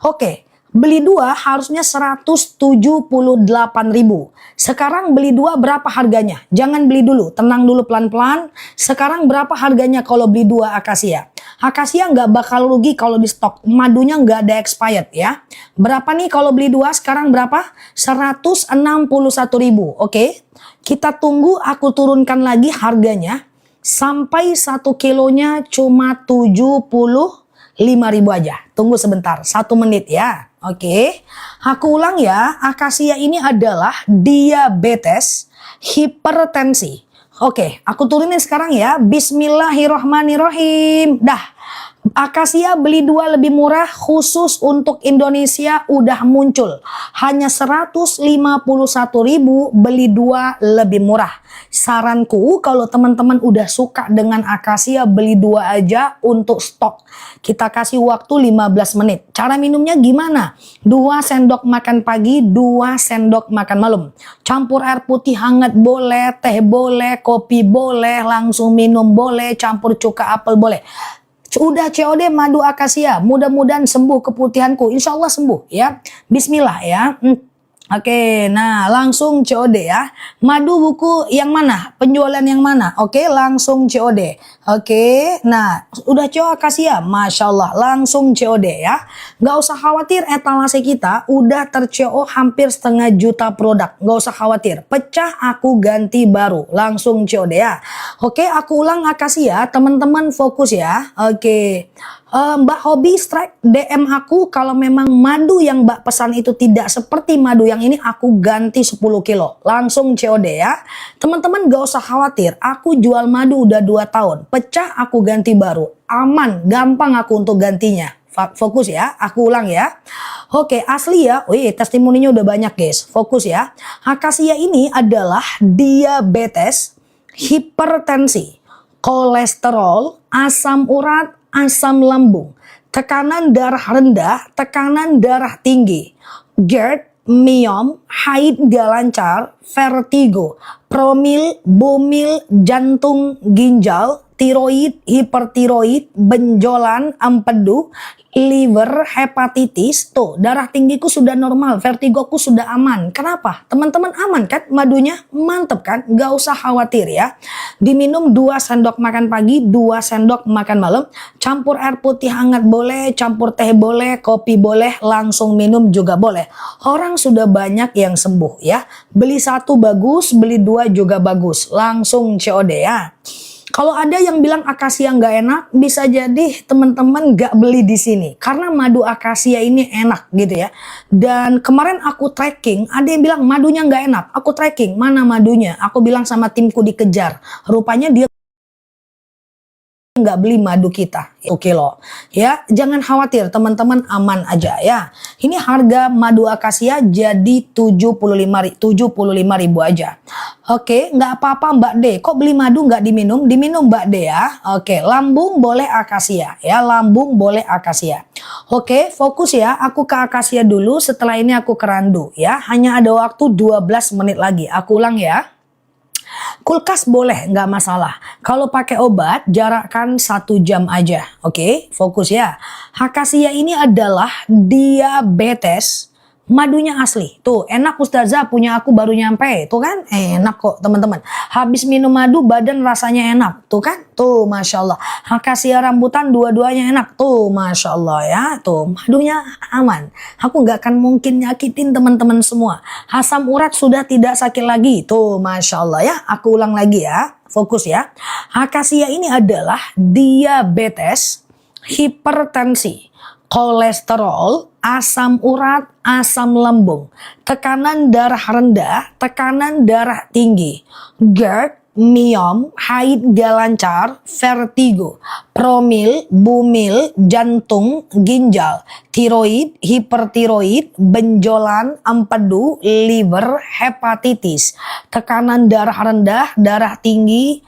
[SPEAKER 1] Oke, beli 2 harusnya 178.000. Sekarang beli 2 berapa harganya? Jangan beli dulu, tenang dulu pelan-pelan. Sekarang berapa harganya kalau beli 2 akasia? Akasia nggak bakal rugi kalau di stok. Madunya nggak ada expired ya. Berapa nih kalau beli 2? Sekarang berapa? 161.000. Oke. Kita tunggu aku turunkan lagi harganya sampai 1 kilonya cuma 75.000 aja. Tunggu sebentar, 1 menit ya. Oke. Aku ulang ya, akasia ini adalah diabetes, hipertensi. Oke, aku turunin sekarang ya. Bismillahirrohmanirrohim. Dah, akasia beli 2 lebih murah khusus untuk Indonesia udah muncul. Hanya 151.000 beli 2 lebih murah. Saranku kalau teman-teman udah suka dengan akasia beli 2 aja untuk stok. Kita kasih waktu 15 menit. Cara minumnya gimana? 2 sendok makan pagi, 2 sendok makan malam. Campur air putih hangat boleh, teh boleh, kopi boleh, langsung minum boleh, campur cuka apel boleh. Udah COD madu akasia, mudah-mudahan sembuh keputihanku, insya Allah sembuh ya. Bismillah ya. Oke, nah langsung COD ya. Madu buku yang mana? Penjualan yang mana? Oke, langsung COD. Oke, nah udah CO akasia, Masya Allah, langsung COD ya. Gak usah khawatir, etalase kita udah ter-CO hampir 1,5 juta produk. Gak usah khawatir, pecah aku ganti baru, langsung COD ya. Oke, aku ulang akasia, teman-teman fokus ya. Oke. Mbak Hobi strike DM aku kalau memang madu yang Mbak pesan itu tidak seperti madu yang ini, aku ganti 10 kilo. Langsung COD ya. Teman-teman gak usah khawatir, aku jual madu udah 2 tahun. Pecah aku ganti baru. Aman, gampang aku untuk gantinya. Fokus ya, aku ulang ya. Oke, asli ya. Wih, testimoninya udah banyak guys. Fokus ya. Akasia ini adalah diabetes, hipertensi, kolesterol, asam urat, asam lambung, tekanan darah rendah, tekanan darah tinggi, GERD, miom, haid gak lancar, vertigo, promil, bumil, jantung, ginjal, tiroid, hipertiroid, benjolan, empedu, liver, hepatitis. Tuh, darah tinggiku sudah normal, vertigoku sudah aman. Kenapa? Teman-teman aman kan? Madunya mantep kan? Gak usah khawatir ya. Diminum 2 sendok makan pagi, 2 sendok makan malam. Campur air putih hangat boleh, campur teh boleh, kopi boleh, langsung minum juga boleh. Orang sudah banyak yang sembuh ya. Beli 1 bagus, beli 2 juga bagus. Langsung COD ya. Kalau ada yang bilang akasia nggak enak, bisa jadi teman-teman nggak beli di sini. Karena madu akasia ini enak gitu ya. Dan kemarin aku tracking, ada yang bilang madunya nggak enak. Aku tracking, mana madunya? Aku bilang sama timku dikejar. Rupanya dia nggak beli madu kita 1 kilo ya. Jangan khawatir teman-teman, aman aja ya. Ini harga madu akasia jadi 75.000 aja. Oke, nggak apa-apa Mbak D, kok beli madu nggak diminum? Diminum Mbak D ya. Oke, lambung boleh akasia ya, lambung boleh akasia. Oke, fokus ya, aku ke akasia dulu, setelah ini aku ke randu ya. Hanya ada waktu 12 menit lagi. Aku ulang ya. Kulkas boleh, nggak masalah. Kalau pakai obat, jarakkan 1 jam aja. Oke, fokus ya. Akasia ini adalah diabetes. Madunya asli. Tuh, enak Ustazah, punya aku baru nyampe. Tuh kan, enak kok teman-teman. Habis minum madu, badan rasanya enak. Tuh kan, tuh Masya Allah. Akasia rambutan dua-duanya enak. Tuh Masya Allah ya. Tuh, madunya aman. Aku nggak akan mungkin nyakitin teman-teman semua. Asam urat sudah tidak sakit lagi. Tuh Masya Allah ya. Aku ulang lagi ya. Fokus ya. Akasia ini adalah diabetes, hipertensi, kolesterol, asam urat, asam lambung, tekanan darah rendah, tekanan darah tinggi, GERD, miom, haid gak lancar, vertigo, promil, bumil, jantung, ginjal, tiroid, hipertiroid, benjolan, empedu, liver, hepatitis, tekanan darah rendah, darah tinggi,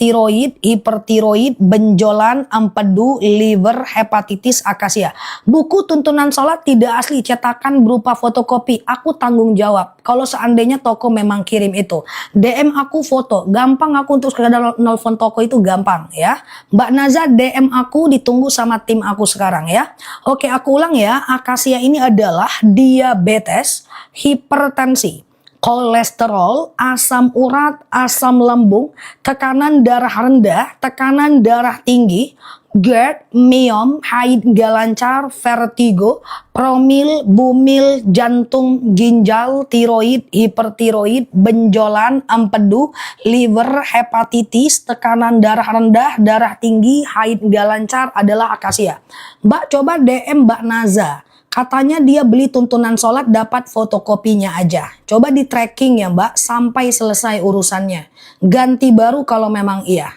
[SPEAKER 1] tiroid, hipertiroid, benjolan, empedu, liver, hepatitis, akasia. Buku tuntunan sholat tidak asli, cetakan berupa fotokopi. Aku tanggung jawab. Kalau seandainya toko memang kirim itu, DM aku foto. Gampang aku untuk sekedar nelfon toko itu gampang ya. Mbak Naza DM aku, ditunggu sama tim aku sekarang ya. Oke, aku ulang ya. Akasia ini adalah diabetes, hipertensi, kolesterol, asam urat, asam lambung, tekanan darah rendah, tekanan darah tinggi, GERD, miom, haid gak lancar, vertigo, promil, bumil, jantung, ginjal, tiroid, hipertiroid, benjolan, empedu, liver, hepatitis, tekanan darah rendah, darah tinggi, haid gak lancar adalah akasia. Mbak coba DM Mbak Naza. Katanya dia beli tuntunan sholat dapat fotokopinya aja. Coba di tracking ya Mbak sampai selesai urusannya. Ganti baru kalau memang iya.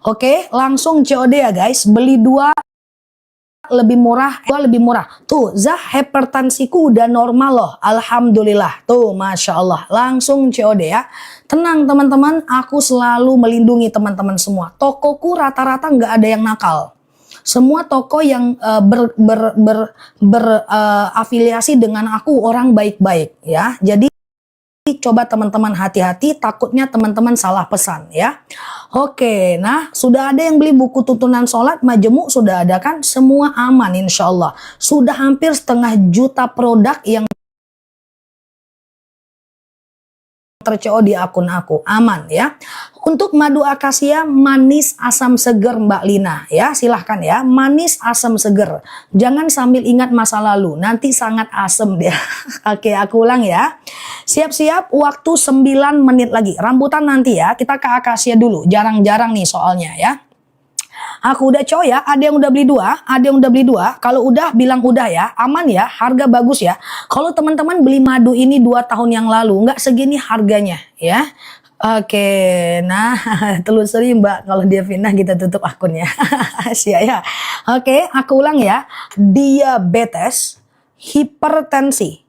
[SPEAKER 1] Oke, langsung COD ya guys. Beli 2 lebih murah, 2 lebih murah. Tuh, hipertensiku udah normal loh. Alhamdulillah. Tuh, Masya Allah. Langsung COD ya. Tenang teman-teman, aku selalu melindungi teman-teman semua. Tokoku rata-rata nggak ada yang nakal. Semua toko yang berafiliasi dengan aku orang baik-baik ya. Jadi coba teman-teman hati-hati, takutnya teman-teman salah pesan ya. Oke, nah sudah ada yang beli buku tuntunan sholat, majemuk sudah ada kan? Semua aman insya Allah. Sudah hampir 1,5 juta produk yang ter-CO di akun aku, aman ya. Untuk madu akasia manis asam seger Mbak Lina ya, silahkan ya, manis asam seger. Jangan sambil ingat masa lalu, nanti sangat asem dia. Oke, aku ulang ya. Siap-siap, waktu 9 menit lagi. Rambutan nanti ya, kita ke akasia dulu. Jarang-jarang nih soalnya ya. Aku udah coy ya, ada yang udah beli 2, ada yang udah beli 2. Kalau udah bilang udah ya, aman ya, harga bagus ya. Kalau teman-teman beli madu ini 2 tahun yang lalu, nggak segini harganya ya. Oke, nah telusuri Mbak, kalau dia pindah kita tutup akunnya. Siap ya. Oke, aku ulang ya. Diabetes, hipertensi,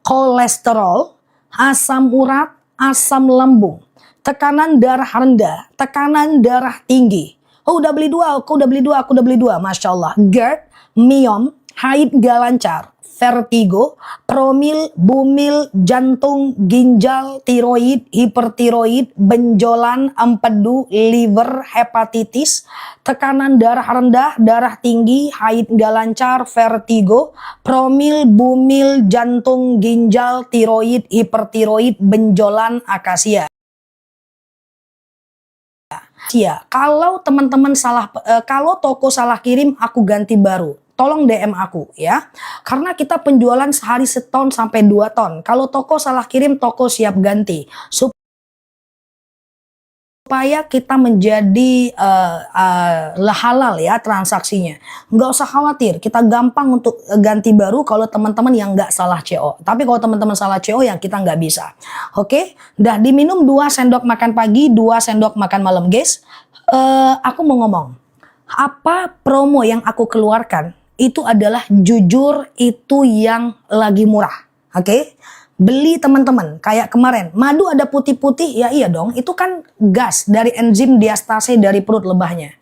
[SPEAKER 1] kolesterol, asam urat, asam lambung, tekanan darah rendah, tekanan darah tinggi. Oh udah beli 2, aku udah beli 2, aku udah beli 2, Masya Allah. GERD, miom, haid gak lancar, vertigo, promil, bumil, jantung, ginjal, tiroid, hipertiroid, benjolan, empedu, liver, hepatitis, tekanan darah rendah, darah tinggi, haid gak lancar, vertigo, promil, bumil, jantung, ginjal, tiroid, hipertiroid, benjolan, akasia. Ya, kalau teman-teman kalau toko salah kirim, aku ganti baru. Tolong DM aku ya. Karena kita penjualan sehari 1 ton sampai 2 ton. Kalau toko salah kirim, toko siap ganti. Supaya kita menjadi halal ya transaksinya. Nggak usah khawatir, kita gampang untuk ganti baru kalau teman-teman yang nggak salah CO. Tapi kalau teman-teman salah CO yang kita nggak bisa. Oke, dah diminum 2 sendok makan pagi, 2 sendok makan malam guys. Aku mau ngomong, apa promo yang aku keluarkan itu adalah jujur itu yang lagi murah. Oke. Beli teman-teman, kayak kemarin, madu ada putih-putih, ya iya dong, itu kan gas dari enzim diastase dari perut lebahnya.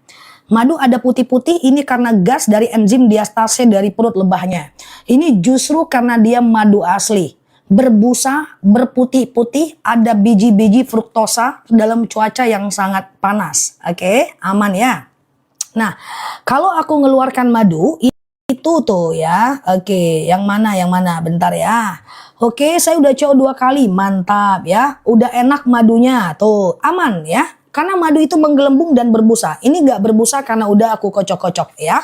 [SPEAKER 1] Madu ada putih-putih, ini karena gas dari enzim diastase dari perut lebahnya. Ini justru karena dia madu asli. berbusa, berputih-putih, ada biji-biji fruktosa dalam cuaca yang sangat panas. Oke, aman ya. Nah, kalau aku ngeluarkan madu itu tuh ya. Oke, yang mana? Yang mana? Bentar ya. Oke, saya udah coba 2 kali. Mantap ya. Udah enak madunya. Tuh, aman ya. Karena madu itu menggelembung dan berbusa. Ini nggak berbusa karena udah aku kocok-kocok ya.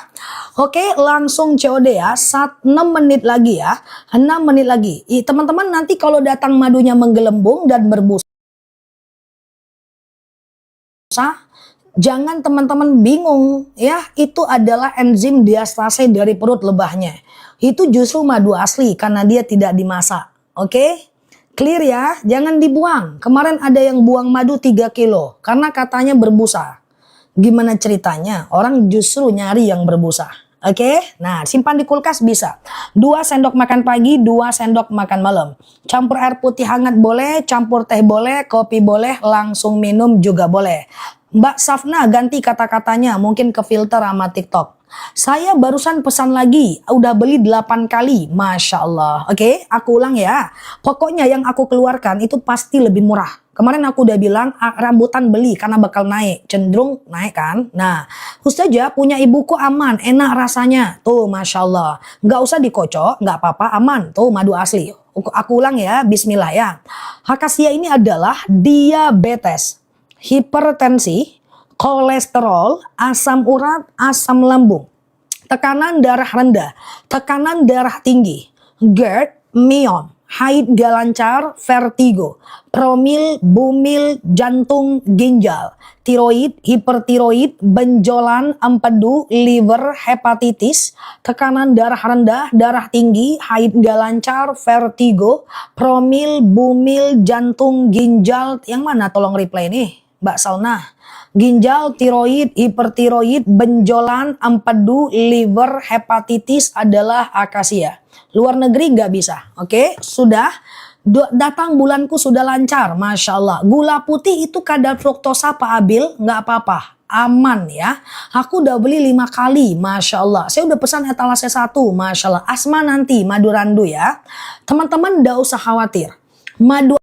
[SPEAKER 1] Oke, langsung COD ya. 6 menit lagi ya. 6 menit lagi. Teman-teman nanti kalau datang madunya menggelembung dan berbusa, jangan teman-teman bingung ya, itu adalah enzim diastase dari perut lebahnya. Itu justru madu asli karena dia tidak dimasak. Oke? Clear ya, jangan dibuang. Kemarin ada yang buang madu 3 kilo karena katanya berbusa. Gimana ceritanya? Orang justru nyari yang berbusa. Oke, nah simpan di kulkas bisa. 2 sendok makan pagi, 2 sendok makan malam. Campur air putih hangat boleh, campur teh boleh, kopi boleh, langsung minum juga boleh. Mbak Safna ganti kata-katanya, mungkin ke filter sama TikTok. Saya barusan pesan lagi, udah beli 8 kali, Masya Allah. Oke, aku ulang ya. Pokoknya yang aku keluarkan itu pasti lebih murah. Kemarin aku udah bilang rambutan beli karena bakal naik, cenderung naik kan. Nah, Ustazah punya ibuku aman, enak rasanya. Tuh, Masya Allah. Nggak usah dikocok, nggak apa-apa, aman. Tuh, madu asli. Aku ulang ya, bismillah ya. Akasia ini adalah diabetes, hipertensi, kolesterol, asam urat, asam lambung, tekanan darah rendah, tekanan darah tinggi, GERD, myom, haid gak lancar, vertigo, promil, bumil, jantung, ginjal, tiroid, hipertiroid, benjolan, empedu, liver, hepatitis, tekanan darah rendah, darah tinggi, haid gak lancar, vertigo, promil, bumil, jantung, ginjal. Yang mana tolong reply nih Mbak Salna? Ginjal, tiroid, hipertiroid, benjolan, empedu, liver, hepatitis adalah akasia. Luar negeri nggak bisa. Oke, sudah. Datang bulanku sudah lancar, Masya Allah. Gula putih itu kadar fruktosa Pak Abil, nggak apa-apa. Aman ya. Aku udah beli 5 kali, Masya Allah. Saya udah pesan etalase 1, Masya Allah. Asma nanti, madu randu ya. Teman-teman nggak usah khawatir. Madu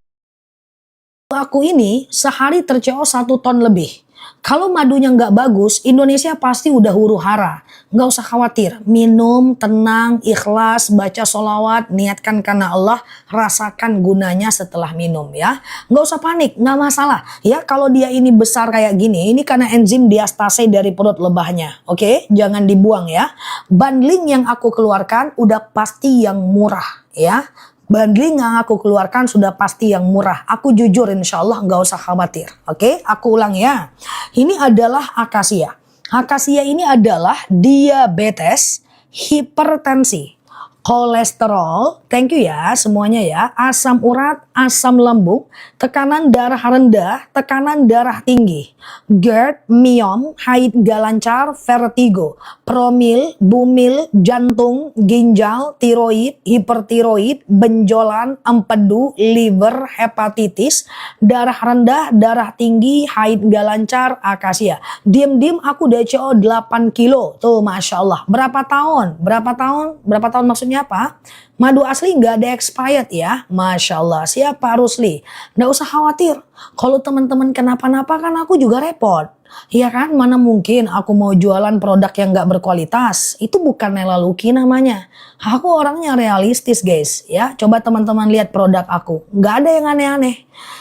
[SPEAKER 1] aku ini sehari terceos 1 ton lebih. Kalau madunya nggak bagus, Indonesia pasti udah huru hara. Nggak usah khawatir, minum, tenang, ikhlas, baca sholawat, niatkan karena Allah, rasakan gunanya setelah minum ya. Nggak usah panik, nggak masalah. Ya kalau dia ini besar kayak gini, ini karena enzim diastase dari perut lebahnya. Oke, jangan dibuang ya. Bundling yang aku keluarkan udah pasti yang murah ya. Bundling yang aku keluarkan sudah pasti yang murah. Aku jujur insya Allah nggak usah khawatir. Oke, aku ulang ya. Ini adalah akasia. Akasia ini adalah diabetes, hipertensi, kolesterol, thank you ya semuanya ya, asam urat, asam lambung, tekanan darah rendah, tekanan darah tinggi, GERD, myom, haid gak lancar, vertigo, promil, bumil, jantung, ginjal, tiroid, hipertiroid, benjolan, empedu, liver, hepatitis, darah rendah, darah tinggi, haid gak lancar, akasia. Diem-diem aku udah CO 8 kilo, tuh Masya Allah. Berapa tahun? Berapa tahun? Berapa tahun maksudnya apa? Madu asli nggak ada expired ya. Masya Allah. Siap Pak Rusli. Nggak usah khawatir. Kalau teman-teman kenapa-napa kan aku juga repot. Iya kan? Mana mungkin aku mau jualan produk yang nggak berkualitas. Itu bukan Nela Luki namanya. Aku orangnya realistis guys. Ya, coba teman-teman lihat produk aku. Nggak ada yang aneh-aneh.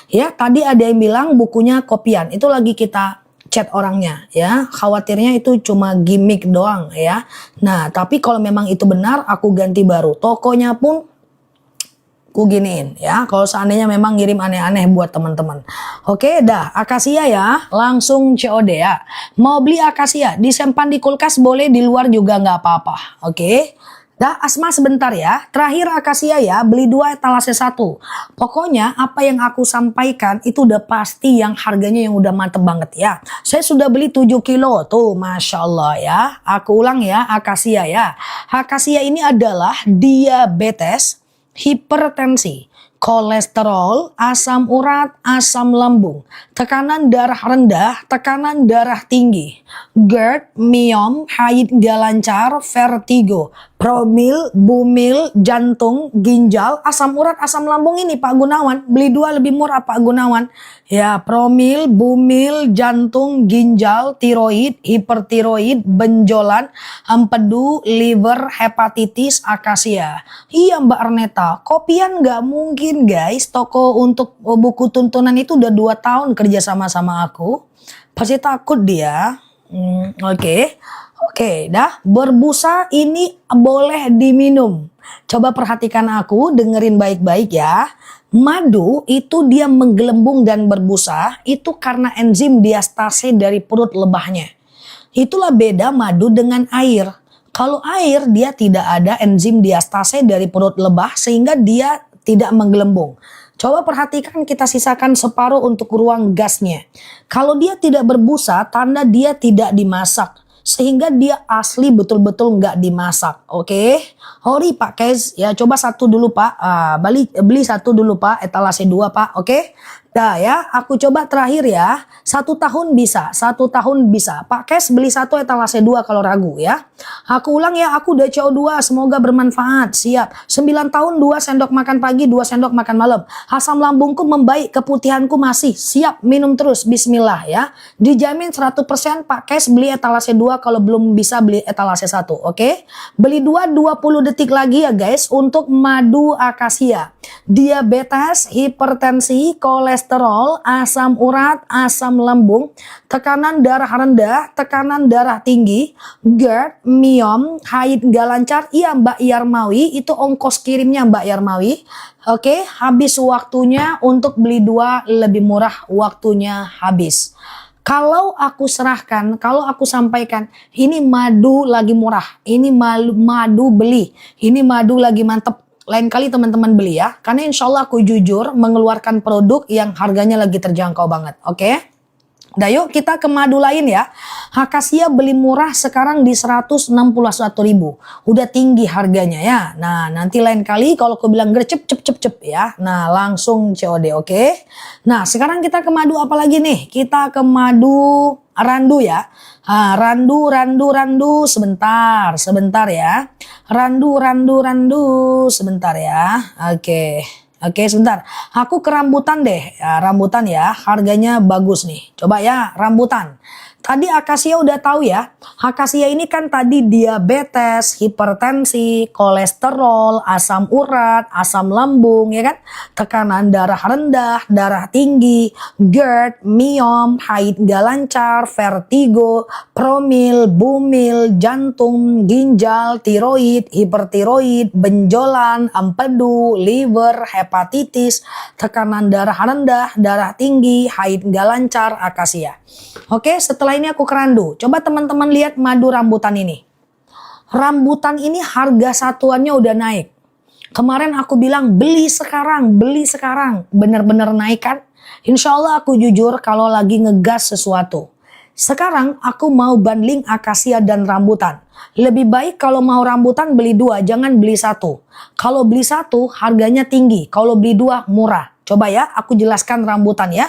[SPEAKER 1] Ya, tadi ada yang bilang bukunya kopian. Itu lagi kita chat orangnya ya, khawatirnya itu cuma gimmick doang ya. Nah tapi kalau memang itu benar aku ganti baru, tokonya pun ku giniin ya, kalau seandainya memang ngirim aneh-aneh buat teman-teman. Oke dah, akasia ya, langsung COD ya. Mau beli akasia disimpan di kulkas boleh, di luar juga nggak apa-apa. Oke. Dah, Asma sebentar ya. Terakhir akasia ya, beli 2 etalase 1. Pokoknya apa yang aku sampaikan itu udah pasti yang harganya yang udah mantep banget ya. Saya sudah beli 7 kilo tuh, Masya Allah ya. Aku ulang ya, akasia ya. Akasia ini adalah diabetes, hipertensi, kolesterol, asam urat, asam lambung, tekanan darah rendah, tekanan darah tinggi, GERD, miom, haid gak lancar, vertigo, promil, bumil, jantung, ginjal, asam urat, asam lambung ini Pak Gunawan, beli 2 lebih murah Pak Gunawan. Ya, promil, bumil, jantung, ginjal, tiroid, hipertiroid, benjolan, empedu, liver, hepatitis, akasia. Iya Mbak Arneta, kopian nggak mungkin guys. Toko untuk buku tuntunan itu udah 2 tahun kerja sama aku. Pasti takut dia. Oke, dah. Berbusa ini boleh diminum. Coba perhatikan aku, dengerin baik-baik ya. Madu itu dia menggelembung dan berbusa itu karena enzim diastase dari perut lebahnya. Itulah beda madu dengan air. Kalau air dia tidak ada enzim diastase dari perut lebah sehingga dia tidak menggelembung. Coba perhatikan, kita sisakan separuh untuk ruang gasnya. Kalau dia tidak berbusa, tanda dia tidak dimasak. Sehingga dia asli betul-betul nggak dimasak. Oke. Hori Pak Kes. Ya coba 1 dulu Pak. Beli 1 dulu Pak. Etalase 2 Pak. Oke. Dah ya. Aku coba terakhir ya. 1 tahun bisa. 1 tahun bisa. Pak Kes beli 1 etalase 2 kalau ragu ya. Aku ulang ya. Aku udah CO2. Semoga bermanfaat. Siap. 9 tahun 2 sendok makan pagi. 2 sendok makan malam. Asam lambungku membaik. Keputihanku masih. Siap. Minum terus. Bismillah ya. Dijamin 100% Pak Kes beli etalase 2. Kalau belum bisa beli etalase 1, oke? Beli 2 20 detik lagi ya guys untuk madu akasia. Diabetes, hipertensi, kolesterol, asam urat, asam lambung, tekanan darah rendah, tekanan darah tinggi, GERD, miom, haid gak lancar. Iya Mbak Yarmawi, itu ongkos kirimnya Mbak Yarmawi. Oke, habis waktunya untuk beli 2 lebih murah, waktunya habis. Kalau aku serahkan, kalau aku sampaikan, ini madu lagi murah, ini madu beli, ini madu lagi mantep. Lain kali teman-teman beli ya, karena insya Allah aku jujur mengeluarkan produk yang harganya lagi terjangkau banget, oke? Nah yuk kita ke madu lain ya. Akasia beli murah sekarang di 161.000. Udah tinggi harganya ya. Nah nanti lain kali kalau aku bilang gercep cep ya. Nah langsung COD, oke? Nah sekarang kita ke madu apa lagi nih? Kita ke madu randu ya. Randu sebentar ya. Randu sebentar ya. Oke, sebentar. Aku ke rambutan deh. Ya, rambutan ya, harganya bagus nih. Coba ya, rambutan. Tadi akasia udah tahu ya. Akasia ini kan tadi diabetes, hipertensi, kolesterol, asam urat, asam lambung, ya kan? Tekanan darah rendah, darah tinggi, GERD, miom, haid gak lancar, vertigo, promil, bumil, jantung, ginjal, tiroid, hipertiroid, benjolan, empedu, liver, hepatitis, tekanan darah rendah, darah tinggi, haid gak lancar, akasia. Oke, setelah ini aku ke randu. Coba teman-teman lihat madu rambutan ini. Rambutan ini harga satuannya udah naik. Kemarin aku bilang beli sekarang. Bener-bener naik kan? Insya Allah aku jujur kalau lagi ngegas sesuatu. Sekarang aku mau bundling akasia dan rambutan. Lebih baik kalau mau rambutan beli 2, jangan beli 1. Kalau beli 1 harganya tinggi, kalau beli 2 murah. Coba ya, aku jelaskan rambutan ya.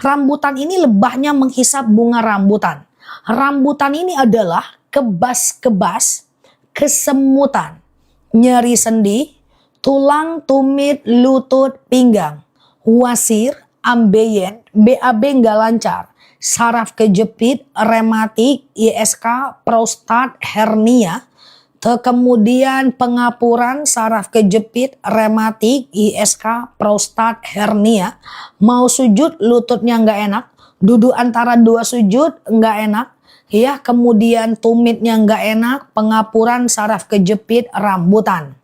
[SPEAKER 1] Rambutan ini lebahnya menghisap bunga rambutan. Rambutan ini adalah kebas-kebas, kesemutan, nyeri sendi, tulang, tumit, lutut, pinggang, wasir, ambeien, BAB nggak lancar, saraf kejepit, rematik, ISK, prostat, hernia, kemudian pengapuran, saraf kejepit, rematik, ISK, prostat, hernia. Mau sujud lututnya nggak enak, duduk antara 2 sujud nggak enak, ya. Kemudian tumitnya nggak enak, pengapuran, saraf kejepit, rambutan.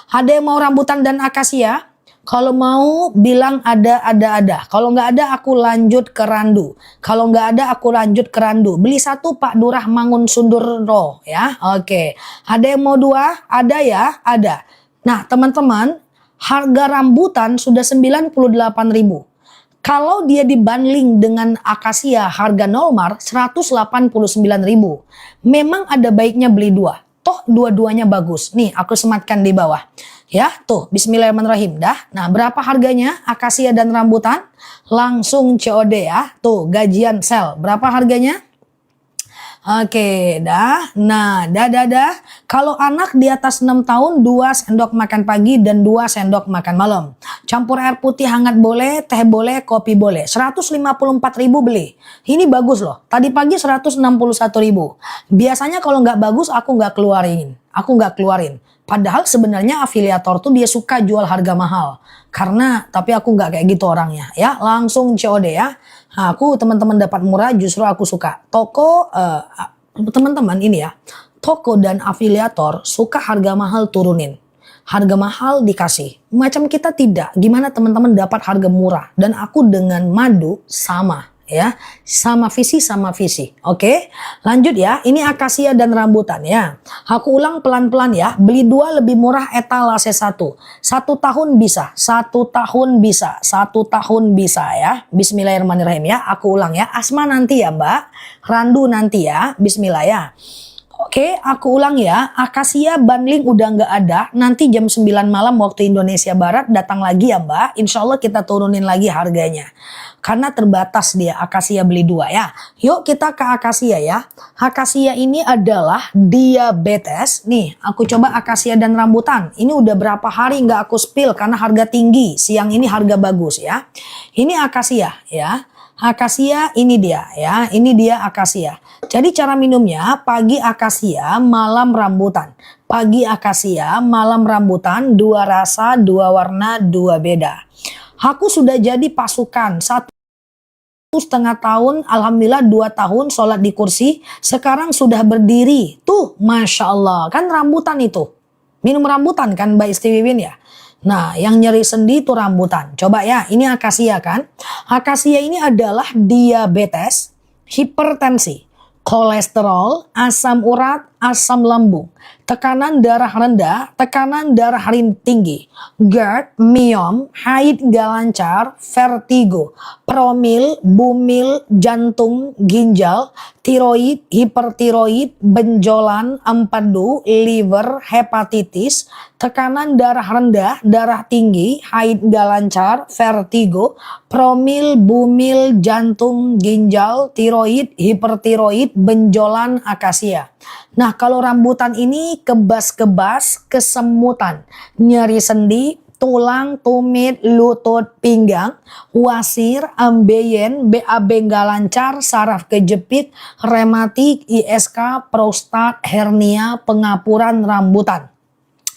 [SPEAKER 1] Ada yang mau rambutan dan akasia? Kalau mau bilang ada. Kalau nggak ada aku lanjut ke randu. Kalau nggak ada aku lanjut ke randu. Beli 1 Pak Durah Mangun Sunduro ya. Oke. Ada yang mau 2? Ada ya? Ada. Nah teman-teman, harga rambutan sudah 98.000. Kalau dia dibundling dengan akasia harga Nolmar 189.000. Memang ada baiknya beli 2. Toh dua-duanya bagus. Nih aku sematkan di bawah. Ya, tuh bismillahirrahmanirrahim dah. Nah, berapa harganya akasia dan rambutan? Langsung COD ya. Tuh gajian sel. Berapa harganya? Oke, dah. Nah, dah. Kalau anak di atas 6 tahun 2 sendok makan pagi dan 2 sendok makan malam. Campur air putih hangat boleh, teh boleh, kopi boleh. 154.000 beli. Ini bagus loh. Tadi pagi 161.000. Biasanya kalau nggak bagus aku nggak keluarin. Padahal sebenarnya afiliator tuh dia suka jual harga mahal. Tapi aku nggak kayak gitu orangnya ya. Langsung COD ya. Nah, aku teman-teman dapat murah justru aku suka. Teman-teman ini ya. Toko dan afiliator suka harga mahal turunin. Harga mahal dikasih. Macam kita tidak. Gimana teman-teman dapat harga murah. Dan aku dengan madu sama. Ya, sama visi. Oke, lanjut ya. Ini akasia dan rambutan ya. Aku ulang pelan-pelan ya. Beli 2 lebih murah etalase 1. 1 tahun bisa. 1 tahun bisa ya. Bismillahirrahmanirrahim ya. Aku ulang ya. Asma nanti ya Mbak. Randu nanti ya. Bismillah ya. Oke, aku ulang ya. Akasia bundling udah nggak ada. Nanti jam 9 malam waktu Indonesia Barat datang lagi ya Mbak. Insya Allah kita turunin lagi harganya. Karena terbatas dia akasia beli 2 ya. Yuk kita ke akasia ya. Akasia ini adalah diabetes. Nih aku coba akasia dan rambutan. Ini udah berapa hari nggak aku spill karena harga tinggi. Siang ini harga bagus ya. Ini akasia ya. Akasia ini dia ya. Ini dia akasia. Jadi cara minumnya pagi akasia, malam rambutan. Pagi akasia, malam rambutan, 2 rasa, 2 warna, 2 beda. Aku sudah jadi pasukan 1,5 tahun, alhamdulillah 2 tahun sholat di kursi, sekarang sudah berdiri. Tuh, Masya Allah, kan rambutan itu. Minum rambutan kan Mbak Istiwin ya. Nah, yang nyeri sendi itu rambutan. Coba ya, ini akasia kan. Akasia ini adalah diabetes, hipertensi, kolesterol, asam urat, asam lambung, tekanan darah rendah, tekanan darah tinggi, GERD, myom, haid gak lancar, vertigo, promil, bumil, jantung, ginjal, tiroid, hipertiroid, benjolan, empedu, liver, hepatitis, tekanan darah rendah, darah tinggi, haid gak lancar, vertigo, promil, bumil, jantung, ginjal, tiroid, hipertiroid, benjolan, akasia. Nah, kalau rambutan ini kebas-kebas, kesemutan, nyeri sendi, tulang, tumit, lutut, pinggang, wasir, ambeien, BAB nggak lancar, saraf kejepit, rematik, ISK, prostat, hernia, pengapuran rambutan.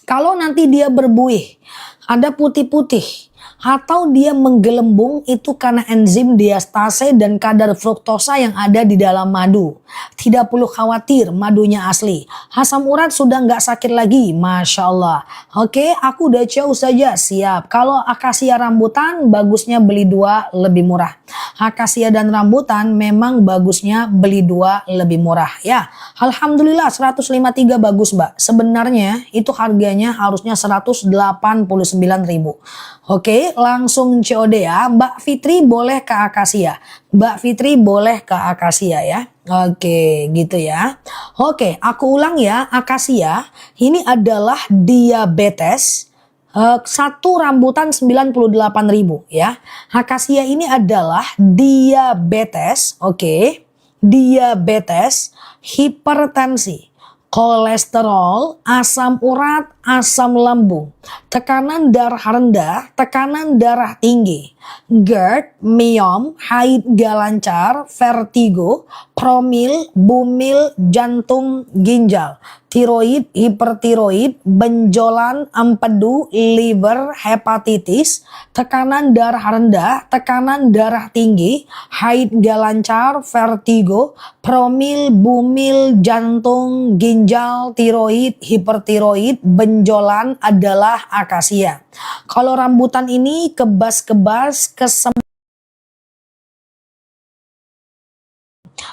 [SPEAKER 1] Kalau nanti dia berbuih, ada putih-putih, atau dia menggelembung, itu karena enzim diastase dan kadar fruktosa yang ada di dalam madu. Tidak perlu khawatir, madunya asli. Asam urat sudah nggak sakit lagi, Masya Allah. Oke, aku udah jauh saja, siap. Kalau akasia rambutan, bagusnya beli 2 lebih murah. Akasia dan rambutan memang bagusnya beli 2 lebih murah. Ya, alhamdulillah 153 bagus Mbak. Sebenarnya itu harganya harusnya 189.000. Oke, langsung COD ya. Mbak Fitri boleh ke akasia. Mbak Fitri boleh ke akasia ya. Oke, gitu ya. Oke, aku ulang ya. Akasia ini adalah diabetes. 1 rambutan 98.000 ya. Akasia ini adalah diabetes. Oke. Diabetes, hipertensi, kolesterol, asam urat, asam lambung, tekanan darah rendah, tekanan darah tinggi, GERD, myom, haid gak lancar, vertigo, promil, bumil, jantung, ginjal, tiroid, hipertiroid, benjolan, empedu, liver, hepatitis, tekanan darah rendah, tekanan darah tinggi, haid gak lancar, vertigo, promil, bumil, jantung, ginjal, tiroid, hipertiroid, benjolan adalah akasia. Kalau rambutan ini kebas-kebas,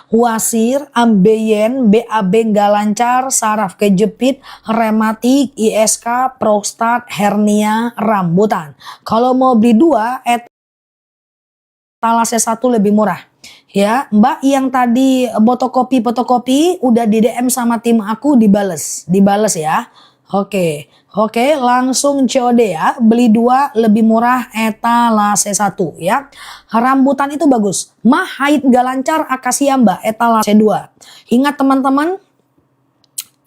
[SPEAKER 1] wasir, ambeien, BAB nggak lancar, saraf kejepit, rematik, ISK, prostat, hernia, rambutan. Kalau mau beli 2, etalase 1 lebih murah. Ya, Mbak yang tadi fotokopi udah di DM sama tim aku dibales ya. Oke, oke, langsung COD ya. Beli 2 lebih murah etalase 1 ya. Rambutan itu bagus. Mah haid gak lancar akasia Mbak etalase 2. Ingat teman-teman,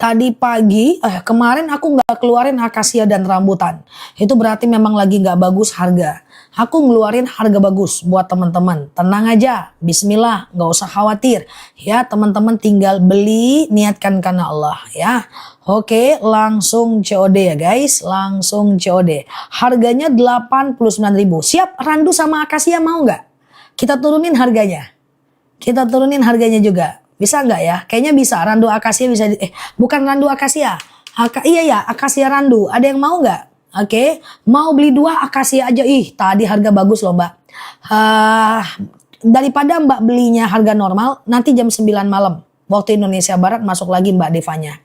[SPEAKER 1] tadi pagi, kemarin aku nggak keluarin akasia dan rambutan. Itu berarti memang lagi nggak bagus harga. Aku ngeluarin harga bagus buat teman-teman. Tenang aja, bismillah, nggak usah khawatir. Ya teman-teman tinggal beli, niatkan karena Allah ya. Oke, langsung COD ya guys, langsung COD. Harganya 89.000. Siap randu sama akasia mau nggak? Kita turunin harganya. Kita turunin harganya juga. Bisa nggak ya? Kayaknya bisa. Randu akasia bisa. Bukan randu akasia. Iya ya, akasia randu. Ada yang mau nggak? Oke. Mau beli 2 akasia aja. Ih, tadi harga bagus loh Mbak. Daripada Mbak belinya harga normal, nanti jam 9 malam. Waktu Indonesia Barat masuk lagi Mbak Devanya.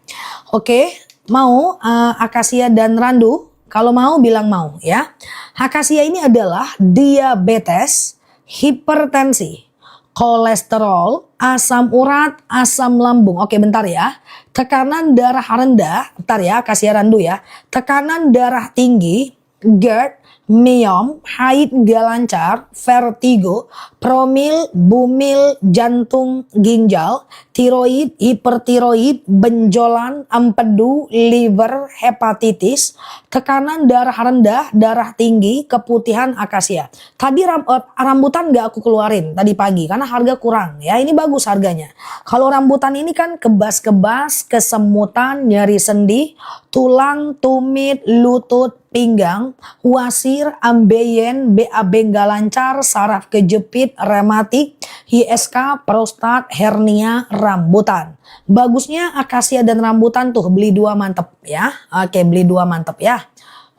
[SPEAKER 1] Oke. Mau akasia dan randu? Kalau mau bilang mau ya. Akasia ini adalah diabetes, hipertensi, kolesterol, asam urat, asam lambung. Oke bentar ya. Tekanan darah rendah, bentar ya kasih randu ya. Tekanan darah tinggi, GERD, myom, haid gak lancar, vertigo, promil, bumil, jantung, ginjal, tiroid, hipertiroid, benjolan, empedu, liver, hepatitis, tekanan darah rendah, darah tinggi, keputihan, akasia. Tadi rambutan gak aku keluarin tadi pagi karena harga kurang ya. Ini bagus harganya. Kalau rambutan ini kan kebas-kebas, kesemutan, nyeri sendi, tulang, tumit, lutut, pinggang, wasir, ambeien, BAB nggak lancar, saraf kejepit, rematik, ISK, prostat, hernia, rambutan. Bagusnya akasia dan rambutan tuh beli 2 mantep ya. Oke, beli 2 mantep ya.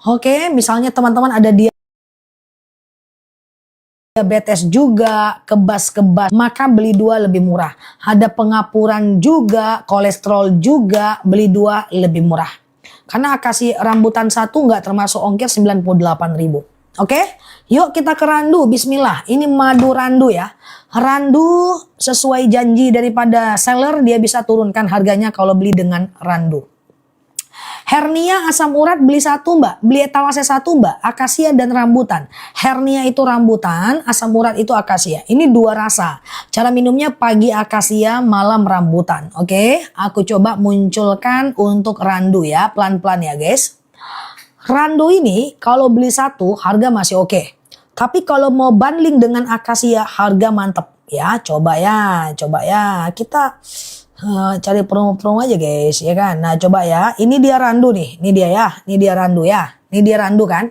[SPEAKER 1] Oke, misalnya teman-teman ada diabetes juga, kebas-kebas, maka beli 2 lebih murah. Ada pengapuran juga, kolesterol juga, beli 2 lebih murah. Karena akasia rambutan 1 nggak termasuk ongkir 98.000. Oke, yuk kita ke randu. Bismillah, ini madu randu ya. Randu sesuai janji daripada seller, dia bisa turunkan harganya kalau beli dengan randu. Hernia asam urat beli 1 Mbak, beli etalase 1 Mbak, akasia dan rambutan. Hernia itu rambutan, asam urat itu akasia. Ini 2 rasa. Cara minumnya pagi akasia, malam rambutan. Oke, aku coba munculkan untuk randu ya, pelan-pelan ya guys. Randu ini kalau beli 1 harga masih oke. Tapi kalau mau bundling dengan akasia harga mantep ya. Coba ya kita cari promo-promo aja guys ya kan. Nah coba ya, ini dia randu nih, ini dia ya, ini dia randu ya, ini dia randu kan.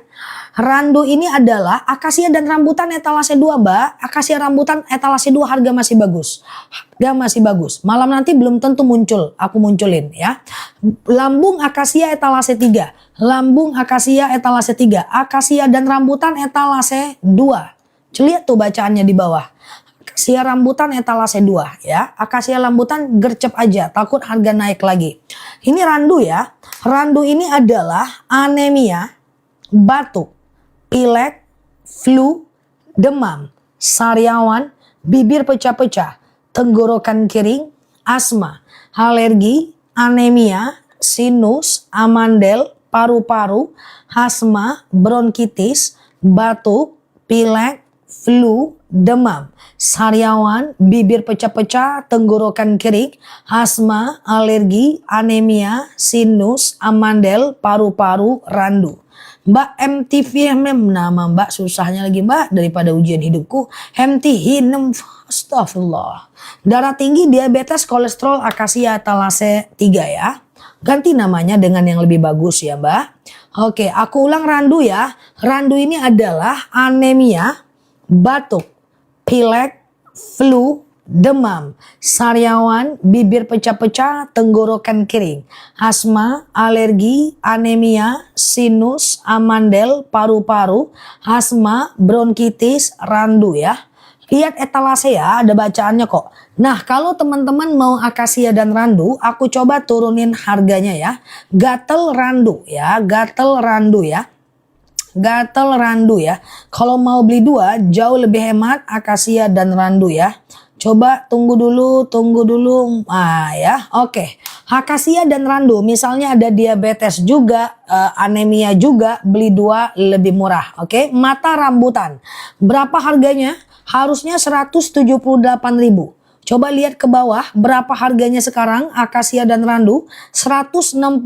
[SPEAKER 1] Randu ini adalah akasia dan rambutan etalase 2 Mbak. Akasia rambutan etalase 2 harga masih bagus. Harga masih bagus. Malam nanti belum tentu muncul, aku munculin ya. Lambung akasia etalase 3. Lambung akasia etalase 3. Akasia dan rambutan etalase 2. Lihat tuh bacaannya di bawah. Akasia rambutan etalase 2 ya. Akasia rambutan gercep aja, takut harga naik lagi. Ini randu ya. Randu ini adalah anemia, batuk, pilek, flu, demam, sariawan, bibir pecah-pecah, tenggorokan kering, asma, alergi, anemia, sinus, amandel, paru-paru, asma, bronkitis, batuk, pilek, flu, demam, sariawan, bibir pecah-pecah, tenggorokan kering, asma, alergi, anemia, sinus, amandel, paru-paru, randu. Mbak MTVMM, nama Mbak susahnya lagi Mbak daripada ujian hidupku. MTHINEM, astagfirullah. Darah tinggi, diabetes, kolesterol, akasia etalase 3 ya. Ganti namanya dengan yang lebih bagus ya Mbak. Oke, aku ulang randu ya. Randu ini adalah anemia, batuk, pilek, flu, demam, sariawan, bibir pecah-pecah, tenggorokan kering, asma, alergi, anemia, sinus, amandel, paru-paru, asma, bronkitis, randu ya. Lihat etalase ya, ada bacaannya kok. Nah, kalau teman-teman mau akasia dan randu, aku coba turunin harganya ya. Gatel randu ya, gatel randu ya. Gatel randu ya. Kalau mau beli 2 jauh lebih hemat akasia dan randu ya. Coba tunggu dulu. Ah ya, oke. Akasia dan randu, misalnya ada diabetes juga, anemia juga, beli 2 lebih murah. Oke, mata rambutan. Berapa harganya? Harusnya 178.000. Coba lihat ke bawah berapa harganya sekarang akasia dan randu 161.000.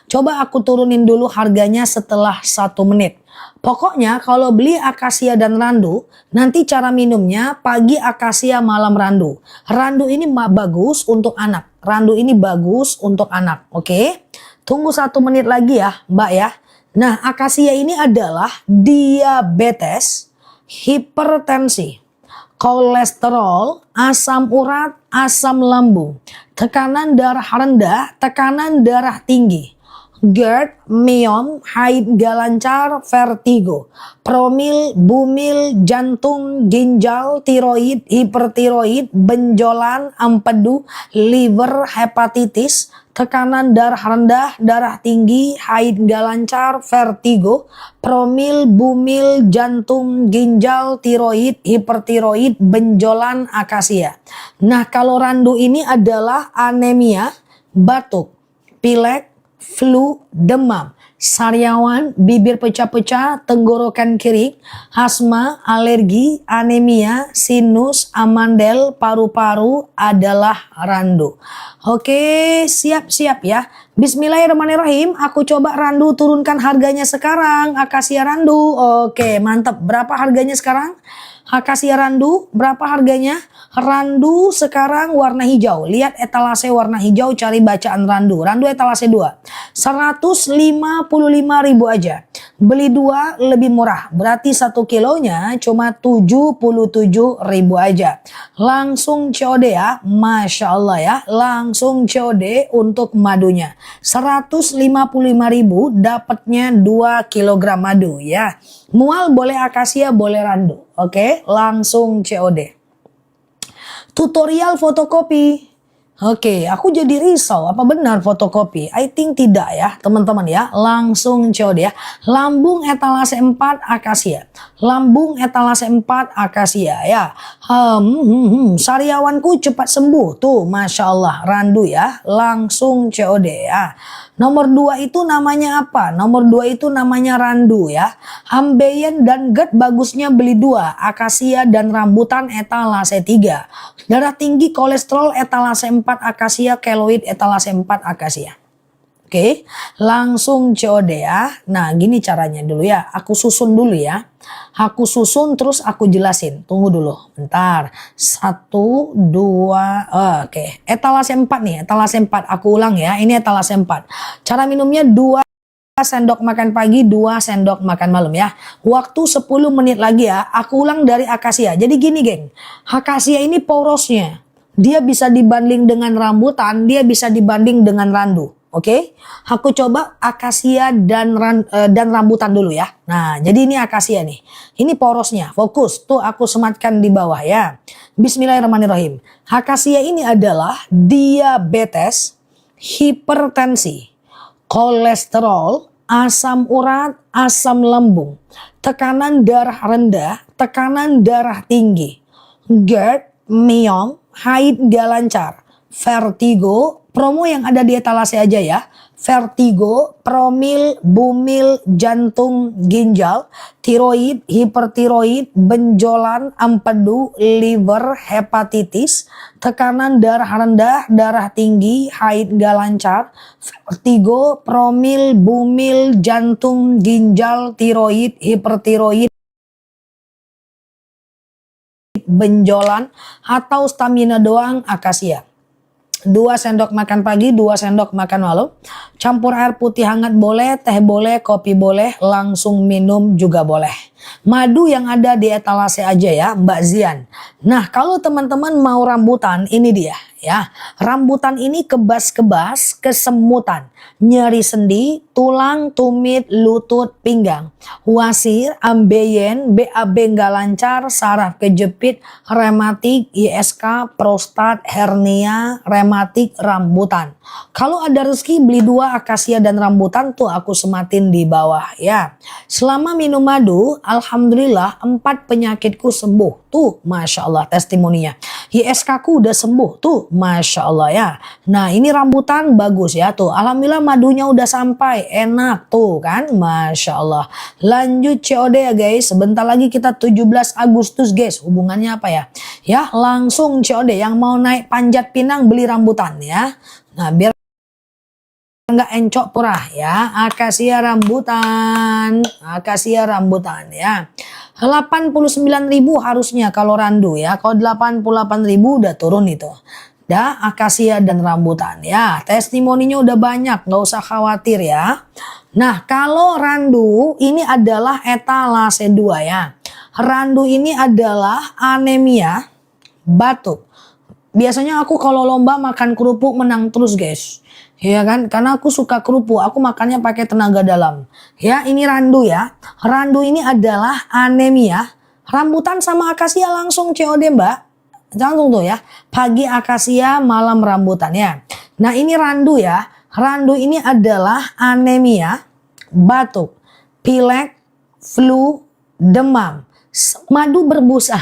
[SPEAKER 1] Coba aku turunin dulu harganya setelah 1 menit. Pokoknya kalau beli akasia dan randu nanti cara minumnya pagi akasia malam randu. Randu ini bagus untuk anak. Randu ini bagus untuk anak. Oke. Tunggu 1 menit lagi ya Mbak ya. Nah akasia ini adalah diabetes, hipertensi, kolesterol, asam urat, asam lambung, tekanan darah rendah, tekanan darah tinggi, GERD, myom, haid gak lancar, vertigo, promil, bumil, jantung, ginjal, tiroid, hipertiroid, benjolan, empedu, liver, hepatitis, tekanan darah rendah, darah tinggi, haid gak lancar, vertigo, promil, bumil, jantung, ginjal, tiroid, hipertiroid, benjolan, akasia. Nah kalau randu ini adalah anemia, batuk, pilek, flu, demam, sariawan, bibir pecah-pecah, tenggorokan kering, asma, alergi, anemia, sinus, amandel, paru-paru adalah randu. Oke, siap-siap ya. Bismillahirrahmanirrahim. Aku coba randu turunkan harganya sekarang. Akasia randu. Oke, mantap. Berapa harganya sekarang? Akasia randu berapa harganya? Randu sekarang warna hijau. Lihat etalase warna hijau, cari bacaan randu. Randu etalase 2. 155.000 aja. Beli 2 lebih murah. Berarti 1 kilonya cuma 77.000 aja. Langsung COD ya. Masya Allah ya. Langsung COD untuk madunya. 155.000 dapatnya 2 kilogram madu ya. Mual boleh akasia, boleh randu. Oke, langsung COD. Tutorial fotokopi. Oke, aku jadi risau. Apa benar fotokopi? I think tidak ya, teman-teman ya. Langsung COD ya. Lambung etalase 4 akasia. Lambung etalase 4 akasia ya. Sariawanku cepat sembuh. Tuh, Masya Allah. Randu ya. Langsung COD ya. Nomor 2 itu namanya apa? Nomor 2 itu namanya randu ya. Ambeien dan GERD bagusnya beli 2. Akasia dan rambutan etalase 3. Darah tinggi, kolesterol etalase 4 akasia, keloid etalase 4 akasia. Oke, langsung COD ya. Nah gini caranya dulu ya. Aku susun dulu ya. Aku susun terus aku jelasin. Tunggu dulu bentar. 1, 2, oke. Etalase 4 nih, etalase 4. Aku ulang ya, ini etalase 4. Cara minumnya 2 sendok makan pagi, 2 sendok makan malam ya. Waktu 10 menit lagi ya. Aku ulang dari akasia. Jadi gini geng. Akasia ini porosnya. Dia bisa dibanding dengan rambutan, dia bisa dibanding dengan randu. Oke, aku coba akasia dan rambutan dulu ya. Nah, jadi ini akasia nih. Ini porosnya, fokus. Tuh aku sematkan di bawah ya. Bismillahirrahmanirrahim. Akasia ini adalah diabetes, hipertensi, kolesterol, asam urat, asam lambung, tekanan darah rendah, tekanan darah tinggi, GERD, myom, haid gak lancar, vertigo, promo yang ada di etalase aja ya. Vertigo, promil, bumil, jantung, ginjal, tiroid, hipertiroid, benjolan, empedu, liver, hepatitis, tekanan darah rendah, darah tinggi, haid gak lancar, vertigo, promil, bumil, jantung, ginjal, tiroid, hipertiroid, benjolan, atau stamina doang akasia. 2 sendok makan pagi, 2 sendok makan malam. Campur air putih hangat boleh, teh boleh, kopi boleh, langsung minum juga boleh. Madu yang ada di etalase aja ya Mbak Zian. Nah kalau teman-teman mau rambutan, ini dia ya. Rambutan ini kebas-kebas, kesemutan, nyeri sendi, tulang, tumit, lutut, pinggang, wasir, ambeien, BAB nggak lancar, saraf kejepit, rematik, ISK, prostat, hernia, rematik, rambutan. Kalau ada rezeki beli 2 akasia dan rambutan tuh aku sematin di bawah ya. Selama minum madu alhamdulillah 4 penyakitku sembuh. Tuh, Masya Allah testimoninya. ISK ku udah sembuh. Tuh, Masya Allah ya. Nah, ini rambutan bagus ya. Tuh, alhamdulillah madunya udah sampai. Enak tuh kan. Masya Allah. Lanjut COD ya guys. Sebentar lagi kita 17 Agustus guys. Hubungannya apa ya? Ya, langsung COD. Yang mau naik Panjat Pinang beli rambutan ya. Nah, biar nggak encok purah ya. Akasia rambutan ya. 89.000 harusnya kalau randu ya. Kalau 88.000 udah turun itu. Ya, akasia dan rambutan ya. Testimoninya udah banyak, nggak usah khawatir ya. Nah, kalau randu ini adalah etalase 2 ya. Randu ini adalah anemia, batuk. Biasanya aku kalau lomba makan kerupuk menang terus guys. Ya kan, karena aku suka kerupuk, aku makannya pakai tenaga dalam. Ya, ini randu ya. Randu ini adalah anemia. Rambutan sama akasia langsung COD mbak. Langsung tuh ya. Pagi akasia, malam rambutan ya. Nah ini randu ya. Randu ini adalah anemia, batuk, pilek, flu, demam. Madu berbusa.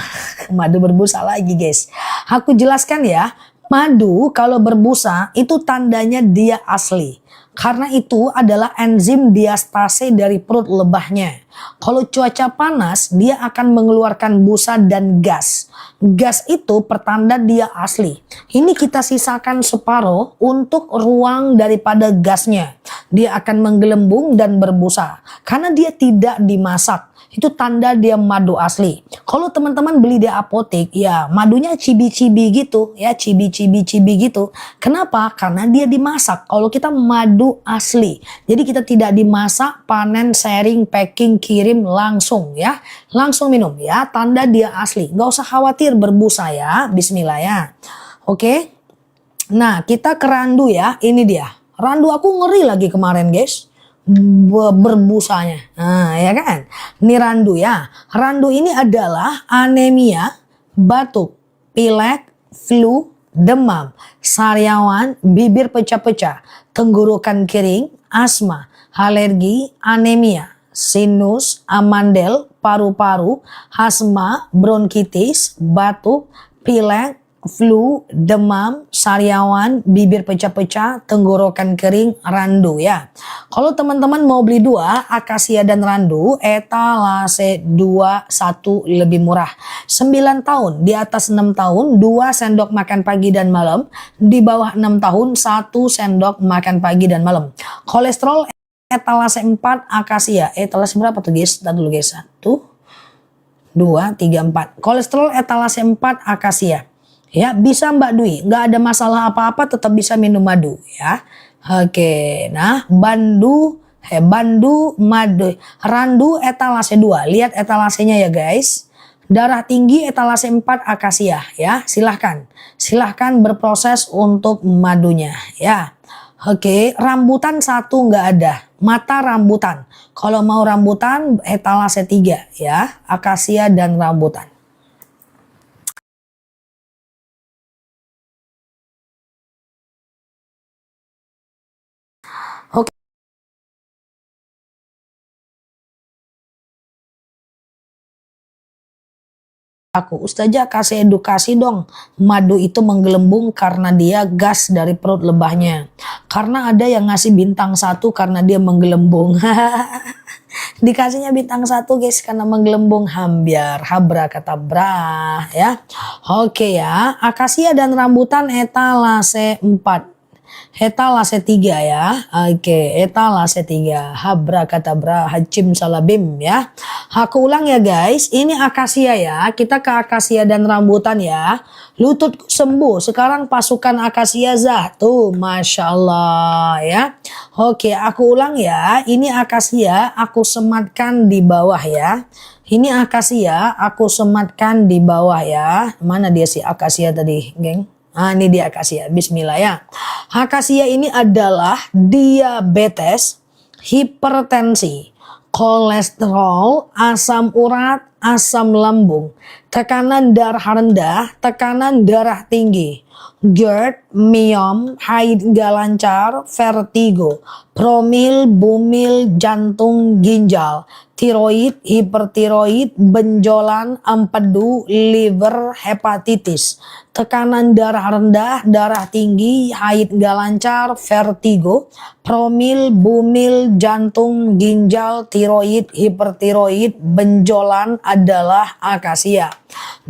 [SPEAKER 1] Madu berbusa lagi guys. Aku jelaskan ya. Madu kalau berbusa itu tandanya dia asli. Karena itu adalah enzim diastase dari perut lebahnya. Kalau cuaca panas dia akan mengeluarkan busa dan gas. Gas itu pertanda dia asli. Ini kita sisakan separuh untuk ruang daripada gasnya. Dia akan menggelembung dan berbusa. Karena dia tidak dimasak. Itu tanda dia madu asli. Kalau teman-teman beli di apotek, ya madunya cibi-cibi gitu, ya cibi-cibi gitu. Kenapa? Karena dia dimasak. Kalau kita madu asli, jadi kita tidak dimasak, panen, sharing, packing, kirim langsung ya, langsung minum ya. Tanda dia asli. Gak usah khawatir berbusa ya. Bismillah ya. Oke. Nah kita ke randu ya. Ini dia. Randu aku ngeri lagi kemarin guys. Berbusanya. Nah, ya kan? Ini randu ya. Randu ini adalah anemia, batuk, pilek, flu, demam, sariawan, bibir pecah-pecah, tenggorokan kering, asma, alergi, anemia, sinus, amandel, paru-paru, asma, bronkitis, batuk, pilek, flu, demam, sariawan, bibir pecah-pecah, tenggorokan kering, randu ya. Kalau teman-teman mau beli 2, akasia dan randu, etalase 2 1 lebih murah. 9 tahun, di atas 6 tahun 2 sendok makan pagi dan malam, di bawah 6 tahun 1 sendok makan pagi dan malam. Kolesterol etalase 4 akasia. Etalase berapa tuh guys? Tadi dulu guys. 1 2 3 4. Kolesterol etalase 4 akasia. Ya bisa Mbak Dwi, nggak ada masalah apa-apa, tetap bisa minum madu ya. Oke, nah bandu madu, randu etalase 2. Lihat etalasenya ya guys. Darah tinggi etalase 4 akasia ya. Silahkan berproses untuk madunya ya. Oke, rambutan 1 nggak ada. Mata rambutan. Kalau mau rambutan etalase 3 ya, akasia dan rambutan. Oke. Aku, Ustazah kasih edukasi dong. Madu itu menggelembung karena dia gas dari perut lebahnya. Karena ada yang ngasih bintang 1 karena dia menggelembung. Dikasihnya bintang 1 guys karena menggelembung, hambiar, habra kata bra ya. Oke ya, akasia dan rambutan etalase 4. Etalase 3 ya. Oke, etalase 3. Habra kata bra, hacim salabim ya. Aku ulang ya guys. Ini akasia ya. Kita ke akasia dan rambutan ya. Lututku sembuh. Sekarang pasukan akasia zah. Tuh, Masya Allah ya. Oke, aku ulang ya. Ini akasia aku sematkan di bawah ya. Ini akasia aku sematkan di bawah ya. Mana dia si akasia tadi, geng? Nah, ini dia akasia. Bismillah ya. Akasia ini adalah diabetes, hipertensi, kolesterol, asam urat, asam lambung, tekanan darah rendah, tekanan darah tinggi, GERD, myom, haid gak lancar, vertigo, promil, bumil, jantung, ginjal, tiroid, hipertiroid, benjolan, empedu, liver, hepatitis, tekanan darah rendah, darah tinggi, haid gak lancar, vertigo, promil, bumil, jantung, ginjal, tiroid, hipertiroid, benjolan adalah akasia.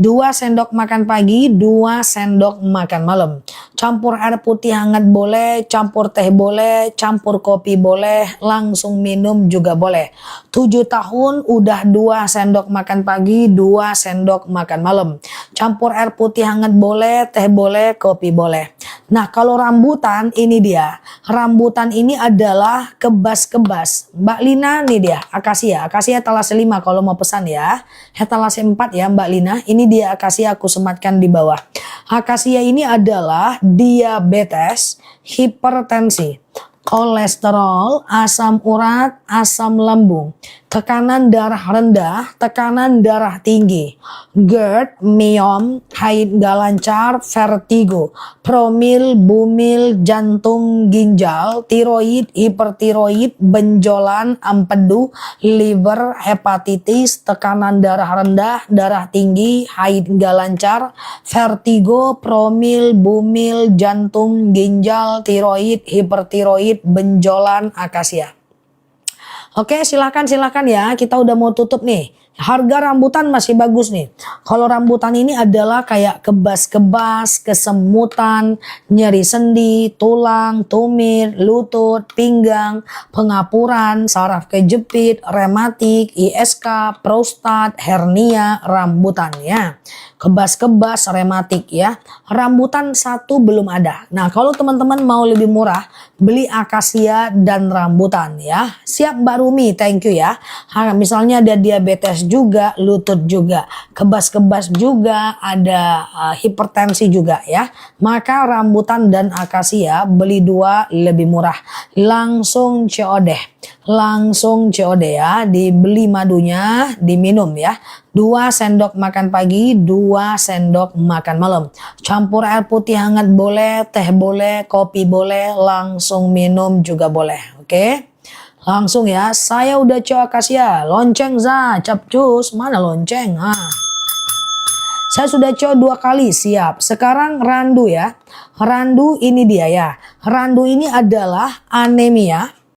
[SPEAKER 1] 2 sendok makan pagi, 2 sendok makan malam. Campur air putih hangat boleh, campur teh boleh, campur kopi boleh, langsung minum juga boleh. 7 tahun udah 2 sendok makan pagi, 2 sendok makan malam. Campur air putih hangat boleh, teh boleh, kopi boleh. Nah, kalau rambutan ini dia. Rambutan ini adalah kebas-kebas. Mbak Lina nih dia, akasia. Akasia etalase 5 kalau mau pesan ya. Etalase 4 ya Mbak Lina. Ini dia akasia, aku sematkan di bawah. Akasia ini adalah diabetes, hipertensi, kolesterol, asam urat, asam lambung, tekanan darah rendah, tekanan darah tinggi, GERD, myom, haid gak lancar, vertigo, promil, bumil, jantung, ginjal, tiroid, hipertiroid, benjolan, empedu, liver, hepatitis, tekanan darah rendah, darah tinggi, haid gak lancar, vertigo, promil, bumil, jantung, ginjal, tiroid, hipertiroid, benjolan, akasia. Oke, silakan ya. Kita udah mau tutup nih. Harga rambutan masih bagus nih. Kalau rambutan ini adalah kayak kebas-kebas, kesemutan, nyeri sendi, tulang, tumit, lutut, pinggang, pengapuran, saraf kejepit, rematik, ISK, prostat, hernia, rambutan ya. Kebas-kebas, rematik ya. Rambutan 1 belum ada. Nah, kalau teman-teman mau lebih murah, beli akasia dan rambutan ya. Siap Mbak Rumi, thank you ya. Misalnya ada diabetes juga, lutut juga, kebas-kebas juga, ada hipertensi juga ya. Maka rambutan dan akasia beli 2 lebih murah. Langsung COD. Langsung COD ya, dibeli madunya, diminum ya. 2 sendok makan pagi, 2 sendok makan malam. Campur air putih hangat boleh, teh boleh, kopi boleh, langsung minum juga boleh. Oke? Langsung ya, saya udah CO akasia, lonceng za, capcus, mana lonceng? Saya sudah CO 2 kali, siap. Sekarang randu ya. Randu ini dia ya. Randu ini adalah anemia,